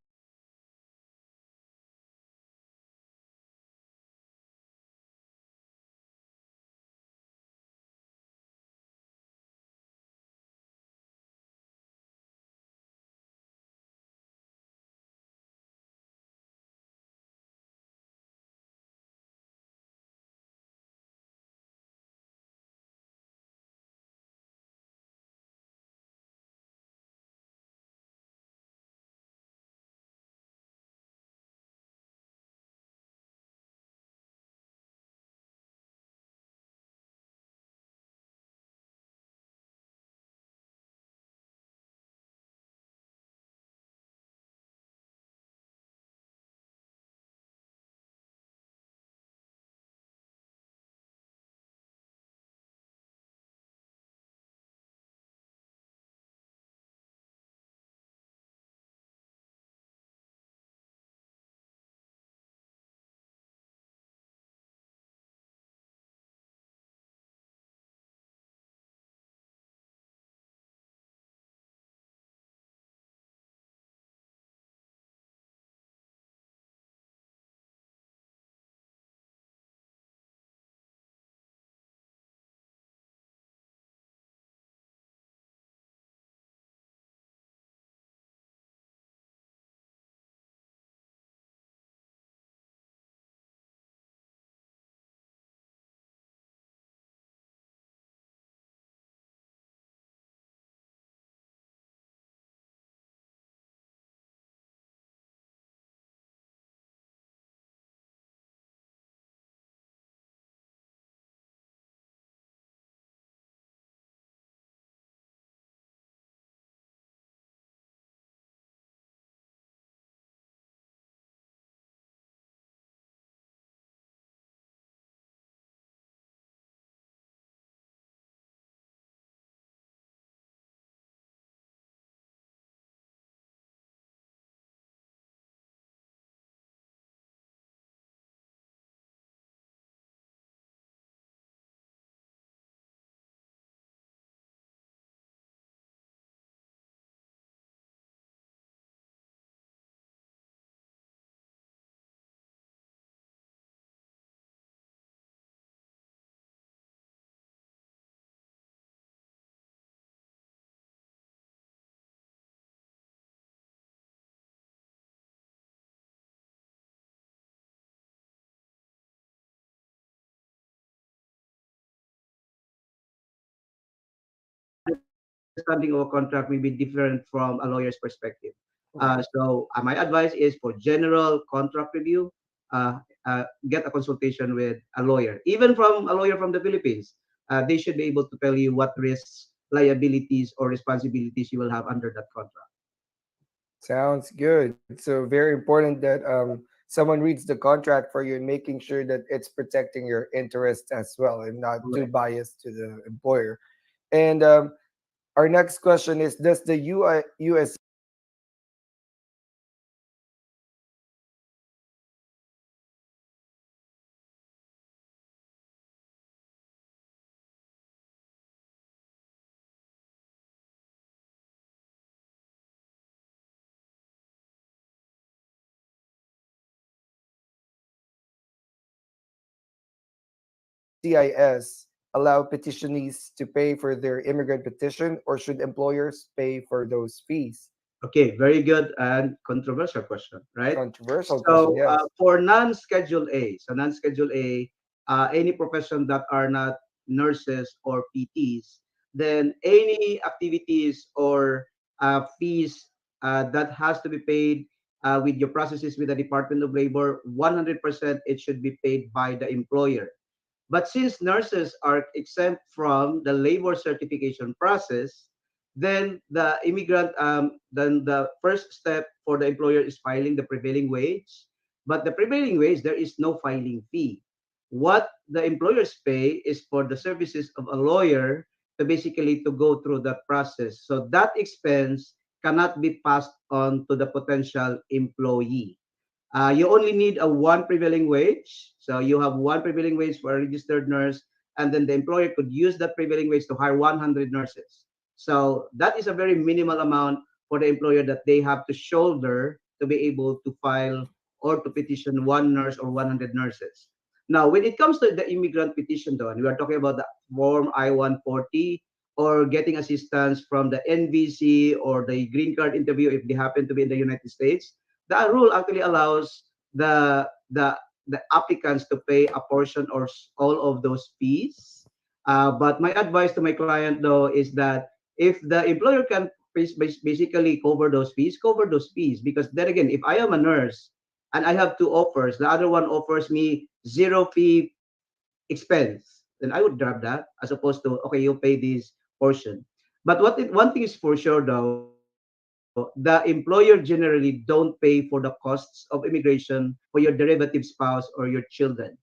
S3: understanding of a contract may be different from a lawyer's perspective.
S2: Right.
S3: So my advice is for general contract review, uh, get a consultation with a lawyer, even from a lawyer from the Philippines. They should be able to tell you what risks, liabilities, or responsibilities you will have under that contract.
S2: Sounds good. So very important that someone reads the contract for you and making sure that it's protecting your interest as well and not too
S3: Correct.
S2: biased to the employer. And our next question is: does the US CIS allow petitionees to pay for their immigrant petition, or should employers pay for those fees?
S3: Okay, very good and controversial question, right?
S2: Controversial question,
S3: So
S2: yes.
S3: for non-schedule A, so non-schedule A, any profession that are not nurses or PTs, then any activities or fees that has to be paid with your processes with the Department of Labor, 100% it should be paid by the employer. But since nurses are exempt from the labor certification process, then the first step for the employer is filing the prevailing wage. But the prevailing wage, there is no filing fee. What the employers pay is for the services of a lawyer to basically to go through that process. So that expense cannot be passed on to the potential employee. You only need a one prevailing wage. So you have one prevailing wage for a registered nurse, and then the employer could use that prevailing wage to hire 100 nurses. So that is a very minimal amount for the employer that they have to shoulder to be able to file or to petition one nurse or 100 nurses. Now, when it comes to the immigrant petition, though, and we are talking about the Form I-140 or getting assistance from the NVC or the green card interview if they happen to be in the United States, the rule actually allows the applicants to pay a portion or all of those fees. But my advice to my client though is that if the employer can basically cover those fees. Because then again, if I am a nurse and I have two offers, the other one offers me zero fee expense, then I would grab that as opposed to okay, you pay this portion. But one thing is for sure though, the employer generally don't pay for the costs of immigration for your derivative spouse or your children.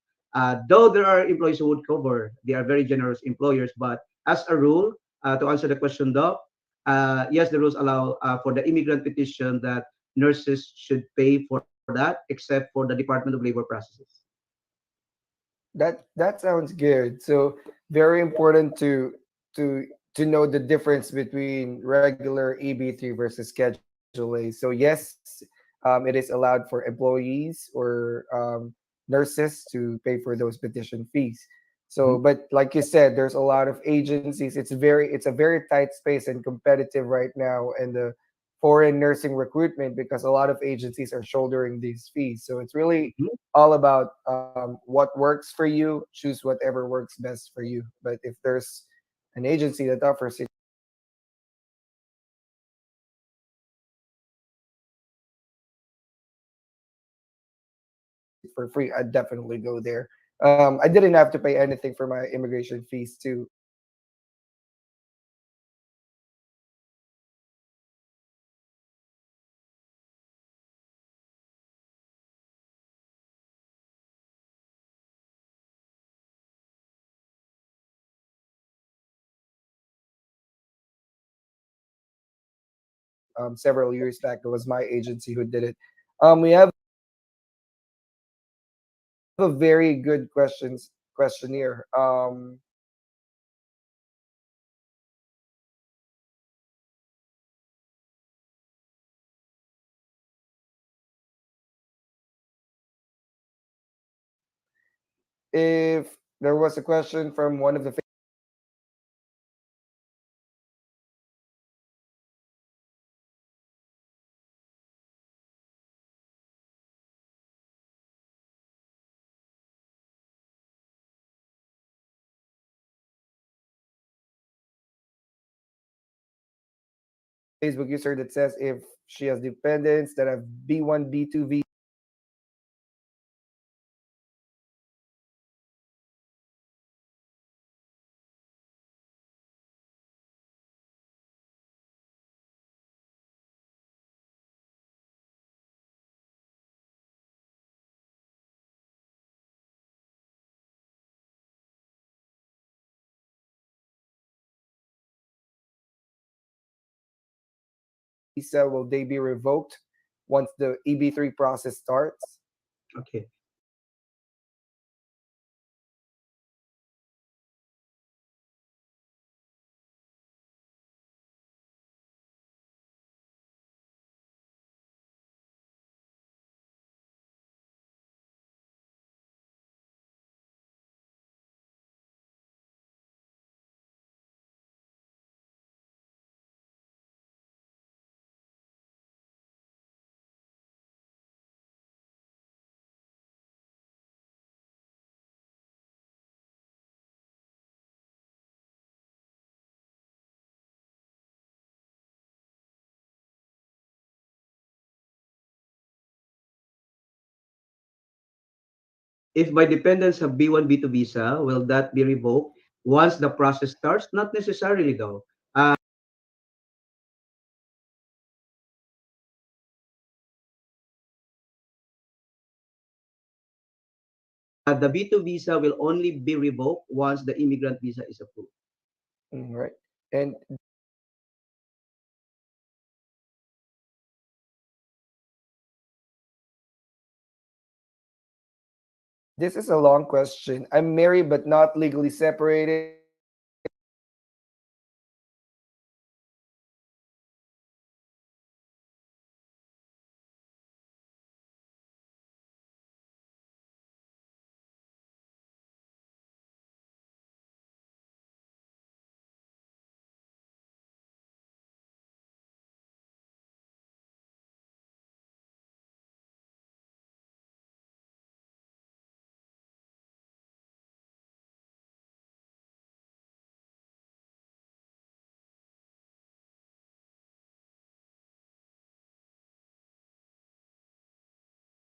S3: Though there are employees who would cover, they are very generous employers. But as a rule, to answer the question though, yes, the rules allow for the immigrant petition that nurses should pay for that, except for the Department of Labor processes.
S2: That sounds good. So very important to to know the difference between regular EB3 versus Schedule A. So yes, it is allowed for employees or nurses to pay for those petition fees. So,
S3: Mhm.
S2: but like you said, there's a lot of agencies. It's a very tight space and competitive right now in the foreign nursing recruitment because a lot of agencies are shouldering these fees. So it's really
S3: Mhm.
S2: all about what works for you. Choose whatever works best for you. But if there's an agency that offers it for free, I'd definitely go there. I didn't have to pay anything for my immigration fees too. Several years back, it was my agency who did it. We have a very good questionnaire. If there was a question from one of the Facebook user that says if she has dependents that have B1, B2 visa, will they be revoked once the EB3 process starts?
S3: Okay. If my dependents have B1, B2 visa, will that be revoked once the process starts? Not necessarily, though. The B2 visa will only be revoked once the immigrant visa is approved.
S2: Right. And this is a long question. I'm married but not legally separated.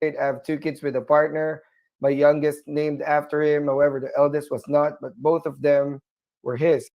S2: I have two kids with a partner. My youngest named after him. However, the eldest was not, but both of them were his.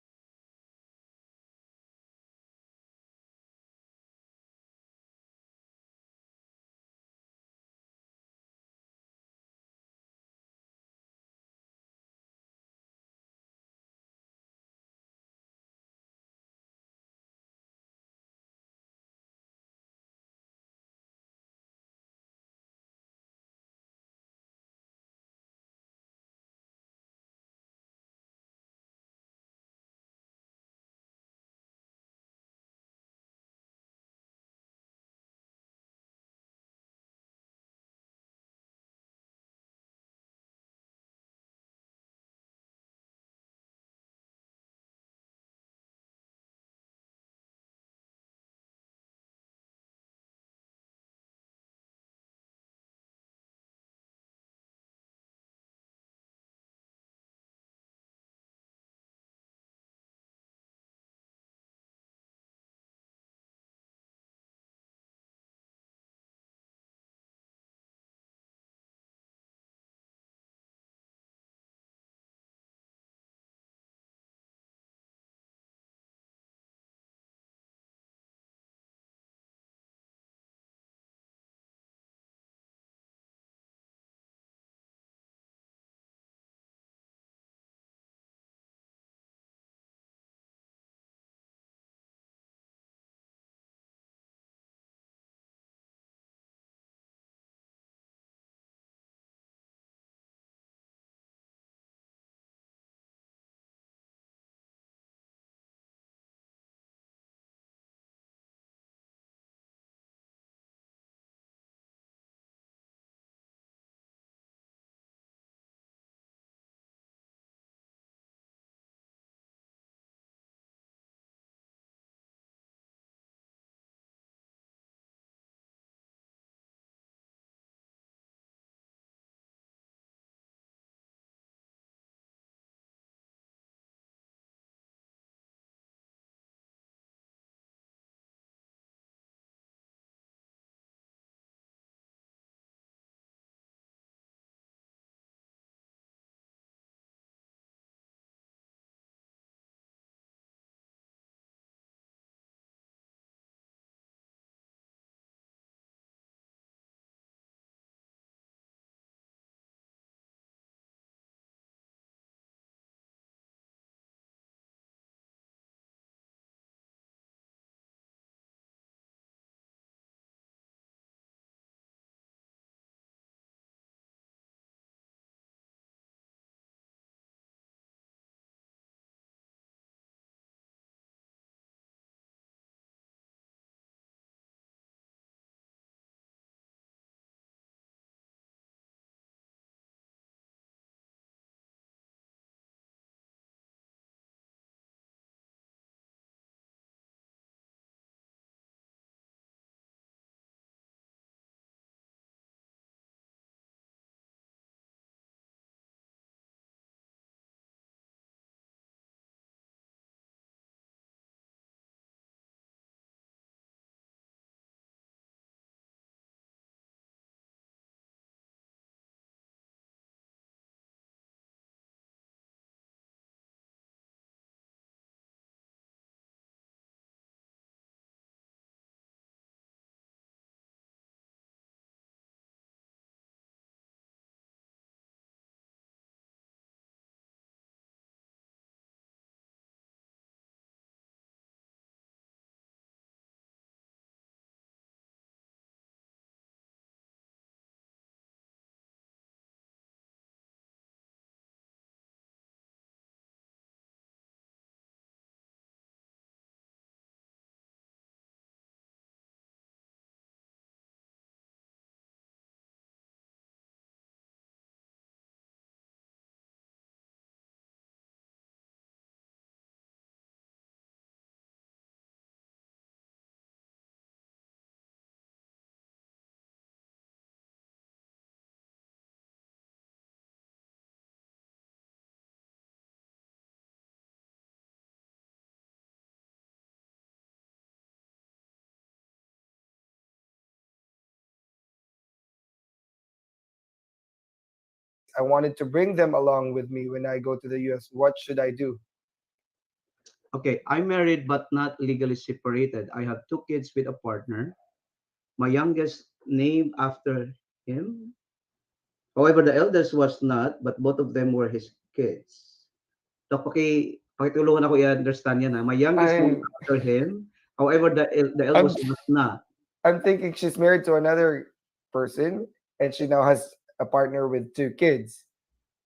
S2: I wanted to bring them along with me when I go to the US. What should I do?
S3: Okay, I'm married but not legally separated. I have two kids with a partner. My youngest named after him. However, the eldest was not, but both of them were his kids. So, pakitulungan ako i-understand yan. My youngest named
S2: I
S3: after him. However, the
S2: I'm
S3: eldest was not.
S2: I'm thinking she's married to another person and she now has a partner with two kids.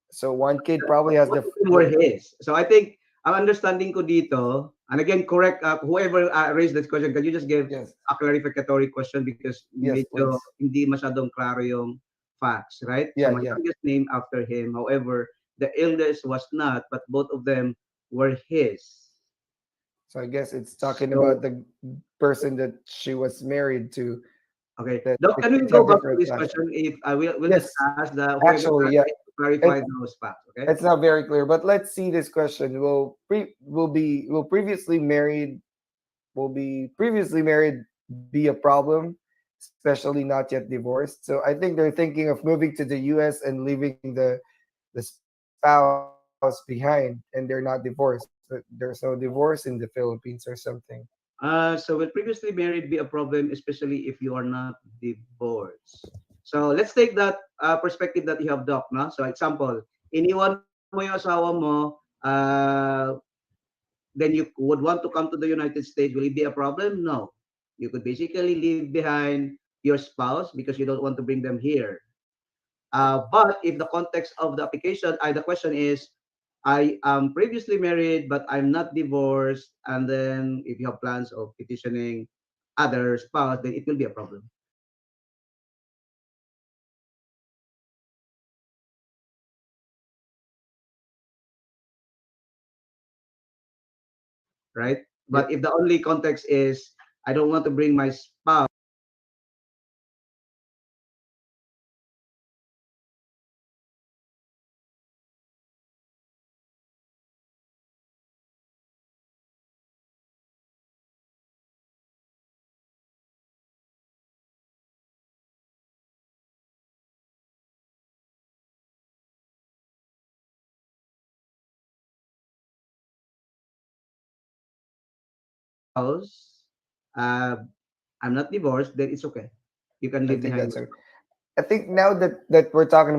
S2: So one kid probably has
S3: Both of them were his. So I think ang understanding ko dito, and again, correct, whoever raised this question, can you just give
S2: yes,
S3: a clarificatory question because
S2: yes,
S3: medyo
S2: please.
S3: hindi masyadong klaro yung facts, right? So
S2: Yeah,
S3: my
S2: yeah.
S3: youngest name after him. However, the eldest was not, but both of them were his.
S2: So I guess it's talking
S3: So,
S2: about the person that she was married to,
S3: okay.
S2: that
S3: Doc,
S2: the
S3: can we
S2: kids
S3: go
S2: have
S3: back to
S2: different
S3: this
S2: last
S3: question
S2: names.
S3: if we'll just
S2: Yes,
S3: ask the whoever
S2: actually, yeah.
S3: to clarify
S2: It,
S3: those facts, okay?
S2: it's not very clear, but let's see this question. Will be previously married be a problem, especially not yet divorced? So I think they're thinking of moving to the US and leaving the spouse behind and they're not divorced. But there's no divorce in the Philippines or something.
S3: So will previously married be a problem, especially if you are not divorced? So let's take that perspective that you have, Doc. No? So example, iniwan mo yung asawa mo, then you would want to come to the United States. Will it be a problem? No. You could basically leave behind your spouse because you don't want to bring them here. But if the context of the application, the question is, I am previously married, but I'm not divorced. And then if you have plans of petitioning other spouse, then it will be a problem, right? But
S2: Yep.
S3: if the only context is, I don't want to bring my spouse, uh, I'm not divorced, then it's okay. You can
S2: I
S3: leave
S2: think
S3: behind
S2: that's
S3: your
S2: it.
S3: spouse.
S2: I think now that we're talking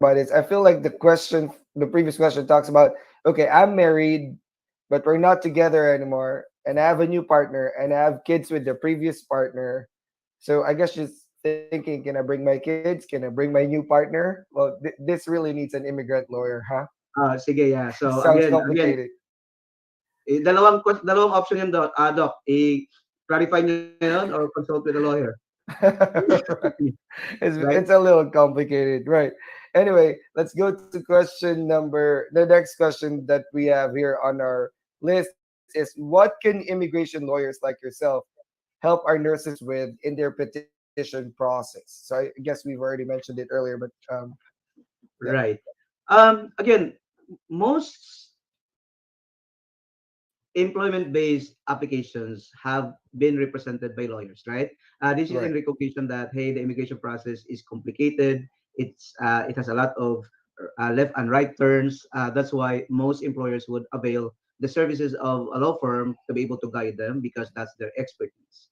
S2: about it, I feel like the previous question talks about, okay, I'm married, but we're not together anymore, and I have a new partner, and I have kids with the previous partner. So I guess just thinking, can I bring my kids? Can I bring my new partner? Well, this really needs an immigrant lawyer, huh?
S3: Sige, yeah. So
S2: Sounds
S3: again,
S2: complicated.
S3: dalawang option yun, Doc. Doc, i-clarify nyo yun or consult with a lawyer.
S2: Right.
S3: Right?
S2: It's a little complicated, right? Anyway, let's go to the next question that we have here on our list is, what can immigration lawyers like yourself help our nurses with in their petition process? So I guess we've already mentioned it earlier, but yeah,
S3: Right. Again, most employment-based applications have been represented by lawyers, right? This is
S2: right.
S3: in recognition that hey, the immigration process is complicated. It has a lot of left and right turns. That's why most employers would avail the services of a law firm to be able to guide them because that's their expertise.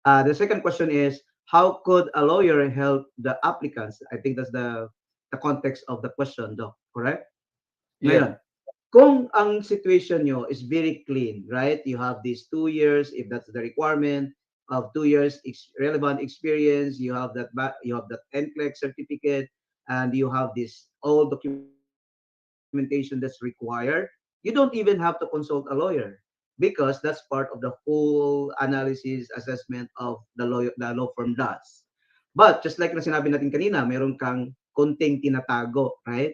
S3: The second question is, how could a lawyer help the applicants? I think that's the context of the question, Doc. Correct?
S2: Yeah,
S3: Ngayon, kung ang situation nyo is very clean, right? You have these 2 years, if that's the requirement of 2 years relevant experience, you have that NCLEX certificate, and you have this all documentation that's required. You don't even have to consult a lawyer. because that's part of the whole analysis assessment of the law firm does. But just like na sinabi natin kanina, meron kang konting tinatago, right?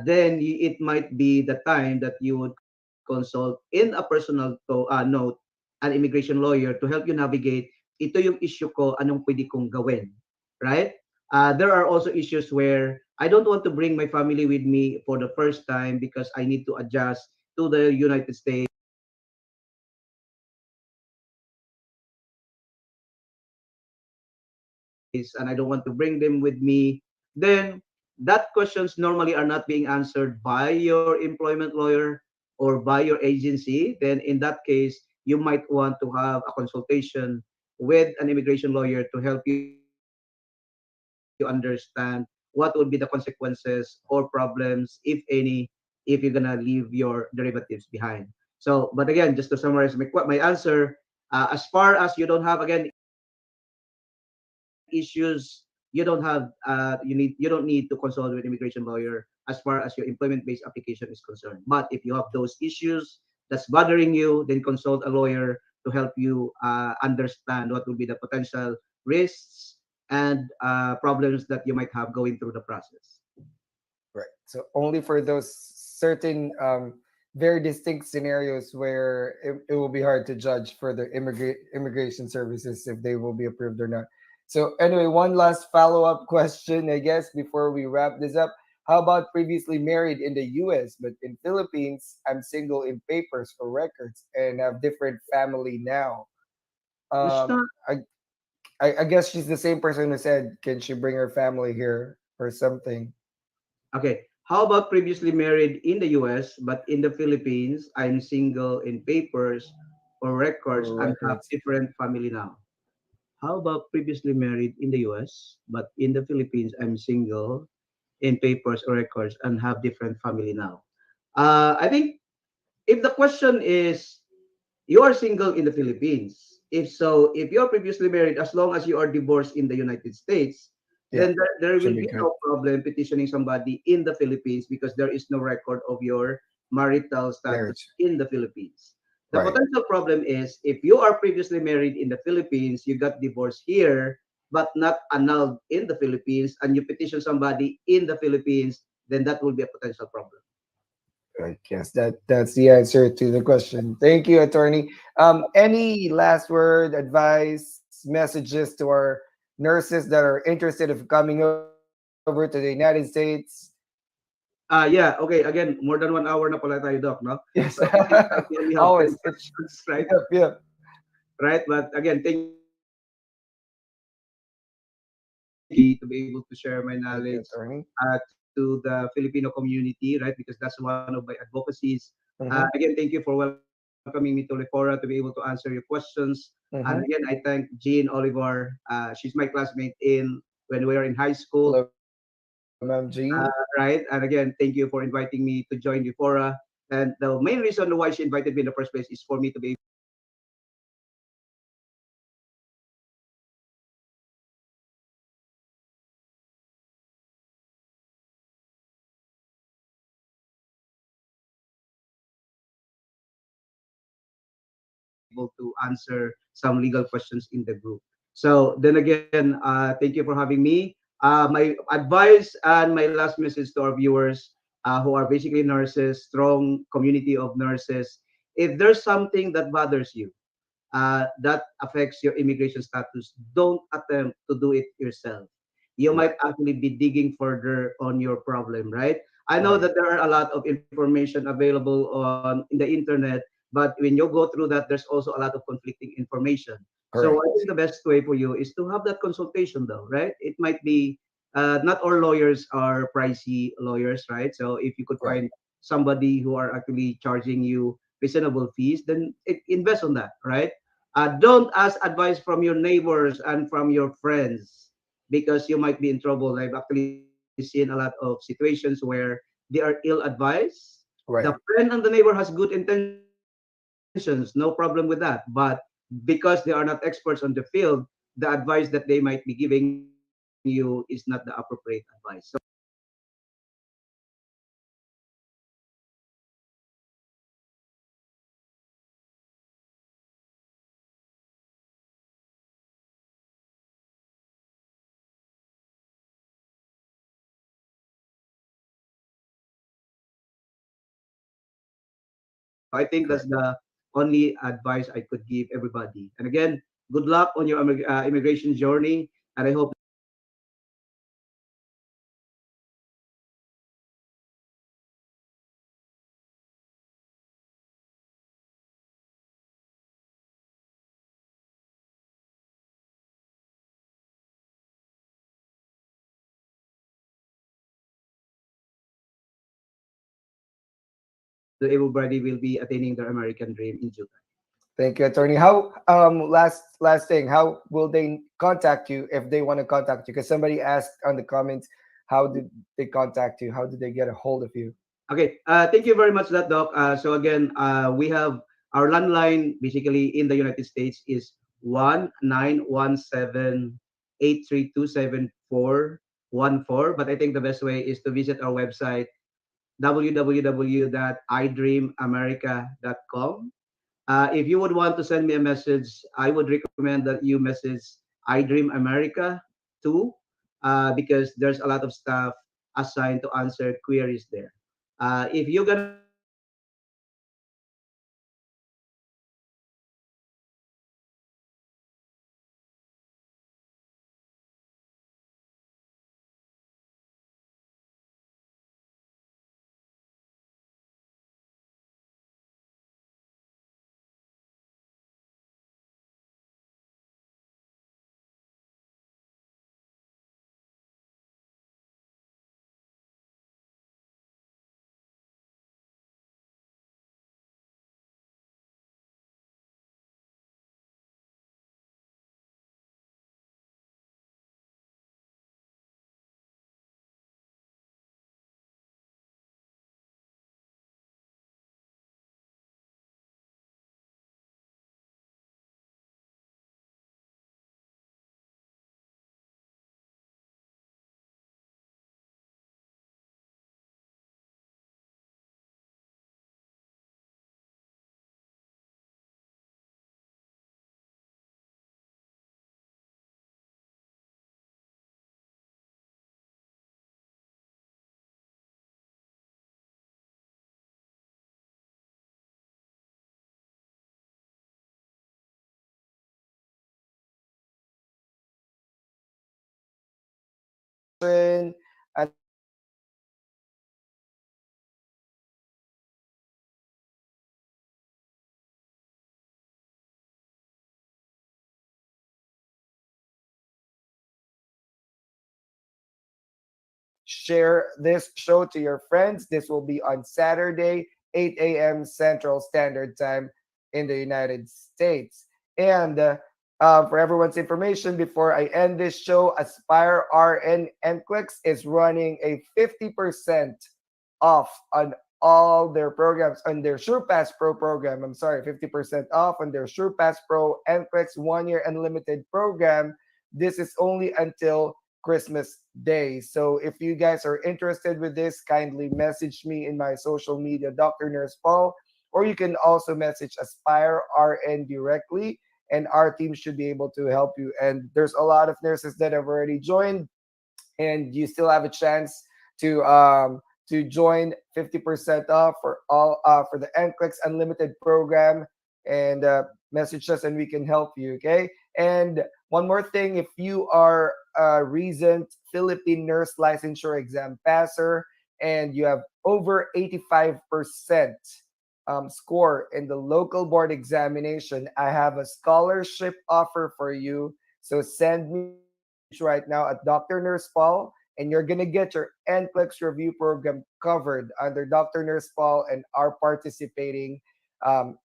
S3: Then it might be the time that you would consult in a personal note an immigration lawyer to help you navigate, ito yung issue ko, anong pwede kong gawin, right? There are also issues where I don't want to bring my family with me for the first time because I need to adjust to the United States and I don't want to bring them with me. Then that questions normally are not being answered by your employment lawyer or by your agency. Then in that case, you might want to have a consultation with an immigration lawyer to help you understand what would be the consequences or problems, if any, if you're gonna leave your derivatives behind. So, but again, just to summarize my answer, as far as you don't have again issues, you don't have you don't need to consult with immigration lawyer as far as your employment based application is concerned. But if you have those issues that's bothering you, then consult a lawyer to help you understand what will be the potential risks and problems that you might have going through the process.
S2: Right. So only for those certain very distinct scenarios where it will be hard to judge for the immigration services if they will be approved or not. So anyway, one last follow-up question, I guess, before we wrap this up. How about previously married in the US, but in Philippines, I'm single in papers or records and have different family now.
S3: It's
S2: Um,
S3: not
S2: I guess she's the same person who said, can she bring her family here or something?
S3: okay. How about previously married in the US, but in the Philippines, I'm single in papers or records
S2: Or
S3: and have
S2: records.
S3: different family now? How about previously married in the US, but in the Philippines, I'm single in papers or records and have different family now? I think if the question is you are single in the Philippines, if so, if you're previously married, as long as you are divorced in the United States,
S2: Yeah,
S3: then there
S2: should
S3: will
S2: be
S3: be
S2: good.
S3: no problem petitioning somebody in the Philippines because there is no record of your marital status
S2: Marriage.
S3: in the Philippines. The
S2: Right.
S3: potential problem is if you are previously married in the Philippines, you got divorced here, but not annulled in the Philippines, and you petition somebody in the Philippines, then that will be a potential problem.
S2: I guess that's the answer to the question. Thank you, attorney. Any last word, advice, messages to our nurses that are interested of coming over to the United States?
S3: Yeah, okay. Again, more than 1 hour na pala tayo, Doc, no?
S2: Yes,
S3: So we only have 10
S2: always. It's
S3: questions, right?
S2: yep, yep.
S3: Right? But again, thank you for having me to be able to share my knowledge to the
S2: Thank you,
S3: Filipino
S2: attorney.
S3: community, right? Because that's one of my advocacies. Again, thank you for welcoming
S2: Mm-hmm,
S3: me to Lefora to be able to answer your questions. And again, I thank Jean
S2: mm-hmm.
S3: Oliver. She's my classmate in when we were in high school,
S2: Hello, Ma'am Jean.
S3: right? And again, thank you for inviting me to join Lefora. And the main reason why she invited me in the first place is for me to be able to share my knowledge to the Filipino community, right? Because that's one of my advocacies. And able to answer some legal questions in the group. So then again, thank you for having me. My advice and my last message to our viewers who are basically nurses, strong community of nurses, if there's something that bothers you, that affects your immigration status, don't attempt to do it yourself. You
S2: Right,
S3: might actually be digging further on your problem, right? I know
S2: right.
S3: that there are a lot of information available on in the internet, but when you go through that, there's also a lot of conflicting information. So I think
S2: Correct.
S3: the best way for you is to have that consultation, though, right? It might be not all lawyers are pricey lawyers, right? So if you could
S2: Right.
S3: find somebody who are actually charging you reasonable fees, then invest on that, right? Don't ask advice from your neighbors and from your friends because you might be in trouble. I've actually seen a lot of situations where they are ill advised. The
S2: Right.
S3: friend and the neighbor has good intentions, no problem with that. But because they are not experts on the field, the advice that they might be giving you is not the appropriate advice. So again, thank you for having me. And again, thank you for inviting me to join Lefora. And I hope to see you in the next episode. I think that's the only advice I could give everybody. And again, good luck on your immigration journey, and I hope that everybody will be attaining their American dream in due time.
S2: Thank you, attorney. How last thing, how will they contact you if they want to contact you? Because somebody asked on the comments, how did they contact you? How did they get a hold of you?
S3: Okay, thank you very much, that doc. So again, we have our landline basically in the United States is 1-917-832-7414. But I think the best way is to visit our website www.idreamamerica.com. If you would want to send me a message, I would recommend that you message I Dream America too, because there's a lot of staff assigned to answer queries there. If you're gonna
S2: And share this show to your friends. This will be on Saturday, 8 a.m. Central Standard Time in the United States. And for everyone's information, before I end this show, Aspire RN NCLEX is running a 50% off on all their programs on their SurePass Pro program. I'm sorry, 50% off on their SurePass Pro NCLEX 1 year unlimited program. This is only until Christmas Day. So if you guys are interested with this, kindly message me in my social media, Dr. Nurse Paul, or you can also message Aspire RN directly, and our team should be able to help you. And there's a lot of nurses that have already joined, and you still have a chance to join 50% off for all for the NCLEX Unlimited program, and message us and we can help you. Okay. And one more thing, if you are a recent Philippine nurse licensure exam passer and you have over 85% score in the local board examination, I have a scholarship offer for you. So send me right now at Dr. Nurse Paul, and you're gonna get your NCLEX review program covered under Dr. Nurse Paul and our participating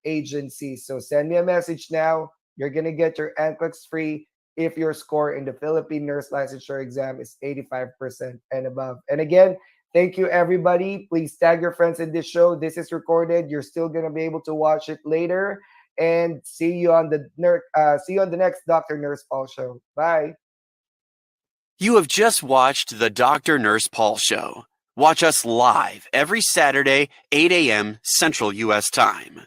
S2: agencies. So send me a message now. You're gonna get your NCLEX free if your score in the Philippine Nurse Licensure exam is 85% and above. And again, thank you everybody. Please tag your friends in this show. This is recorded. You're still gonna be able to watch it later. And see you on the next Dr. Nurse Paul show. Bye.
S1: You have just watched the Dr. Nurse Paul Show. Watch us live every Saturday, 8 a.m. Central U.S. Time.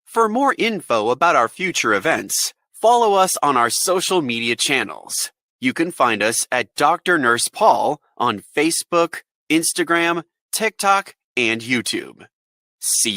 S1: For more info about our future events, follow us on our social media channels. You can find us at Dr. Nurse Paul on Facebook, Instagram, TikTok, and YouTube. See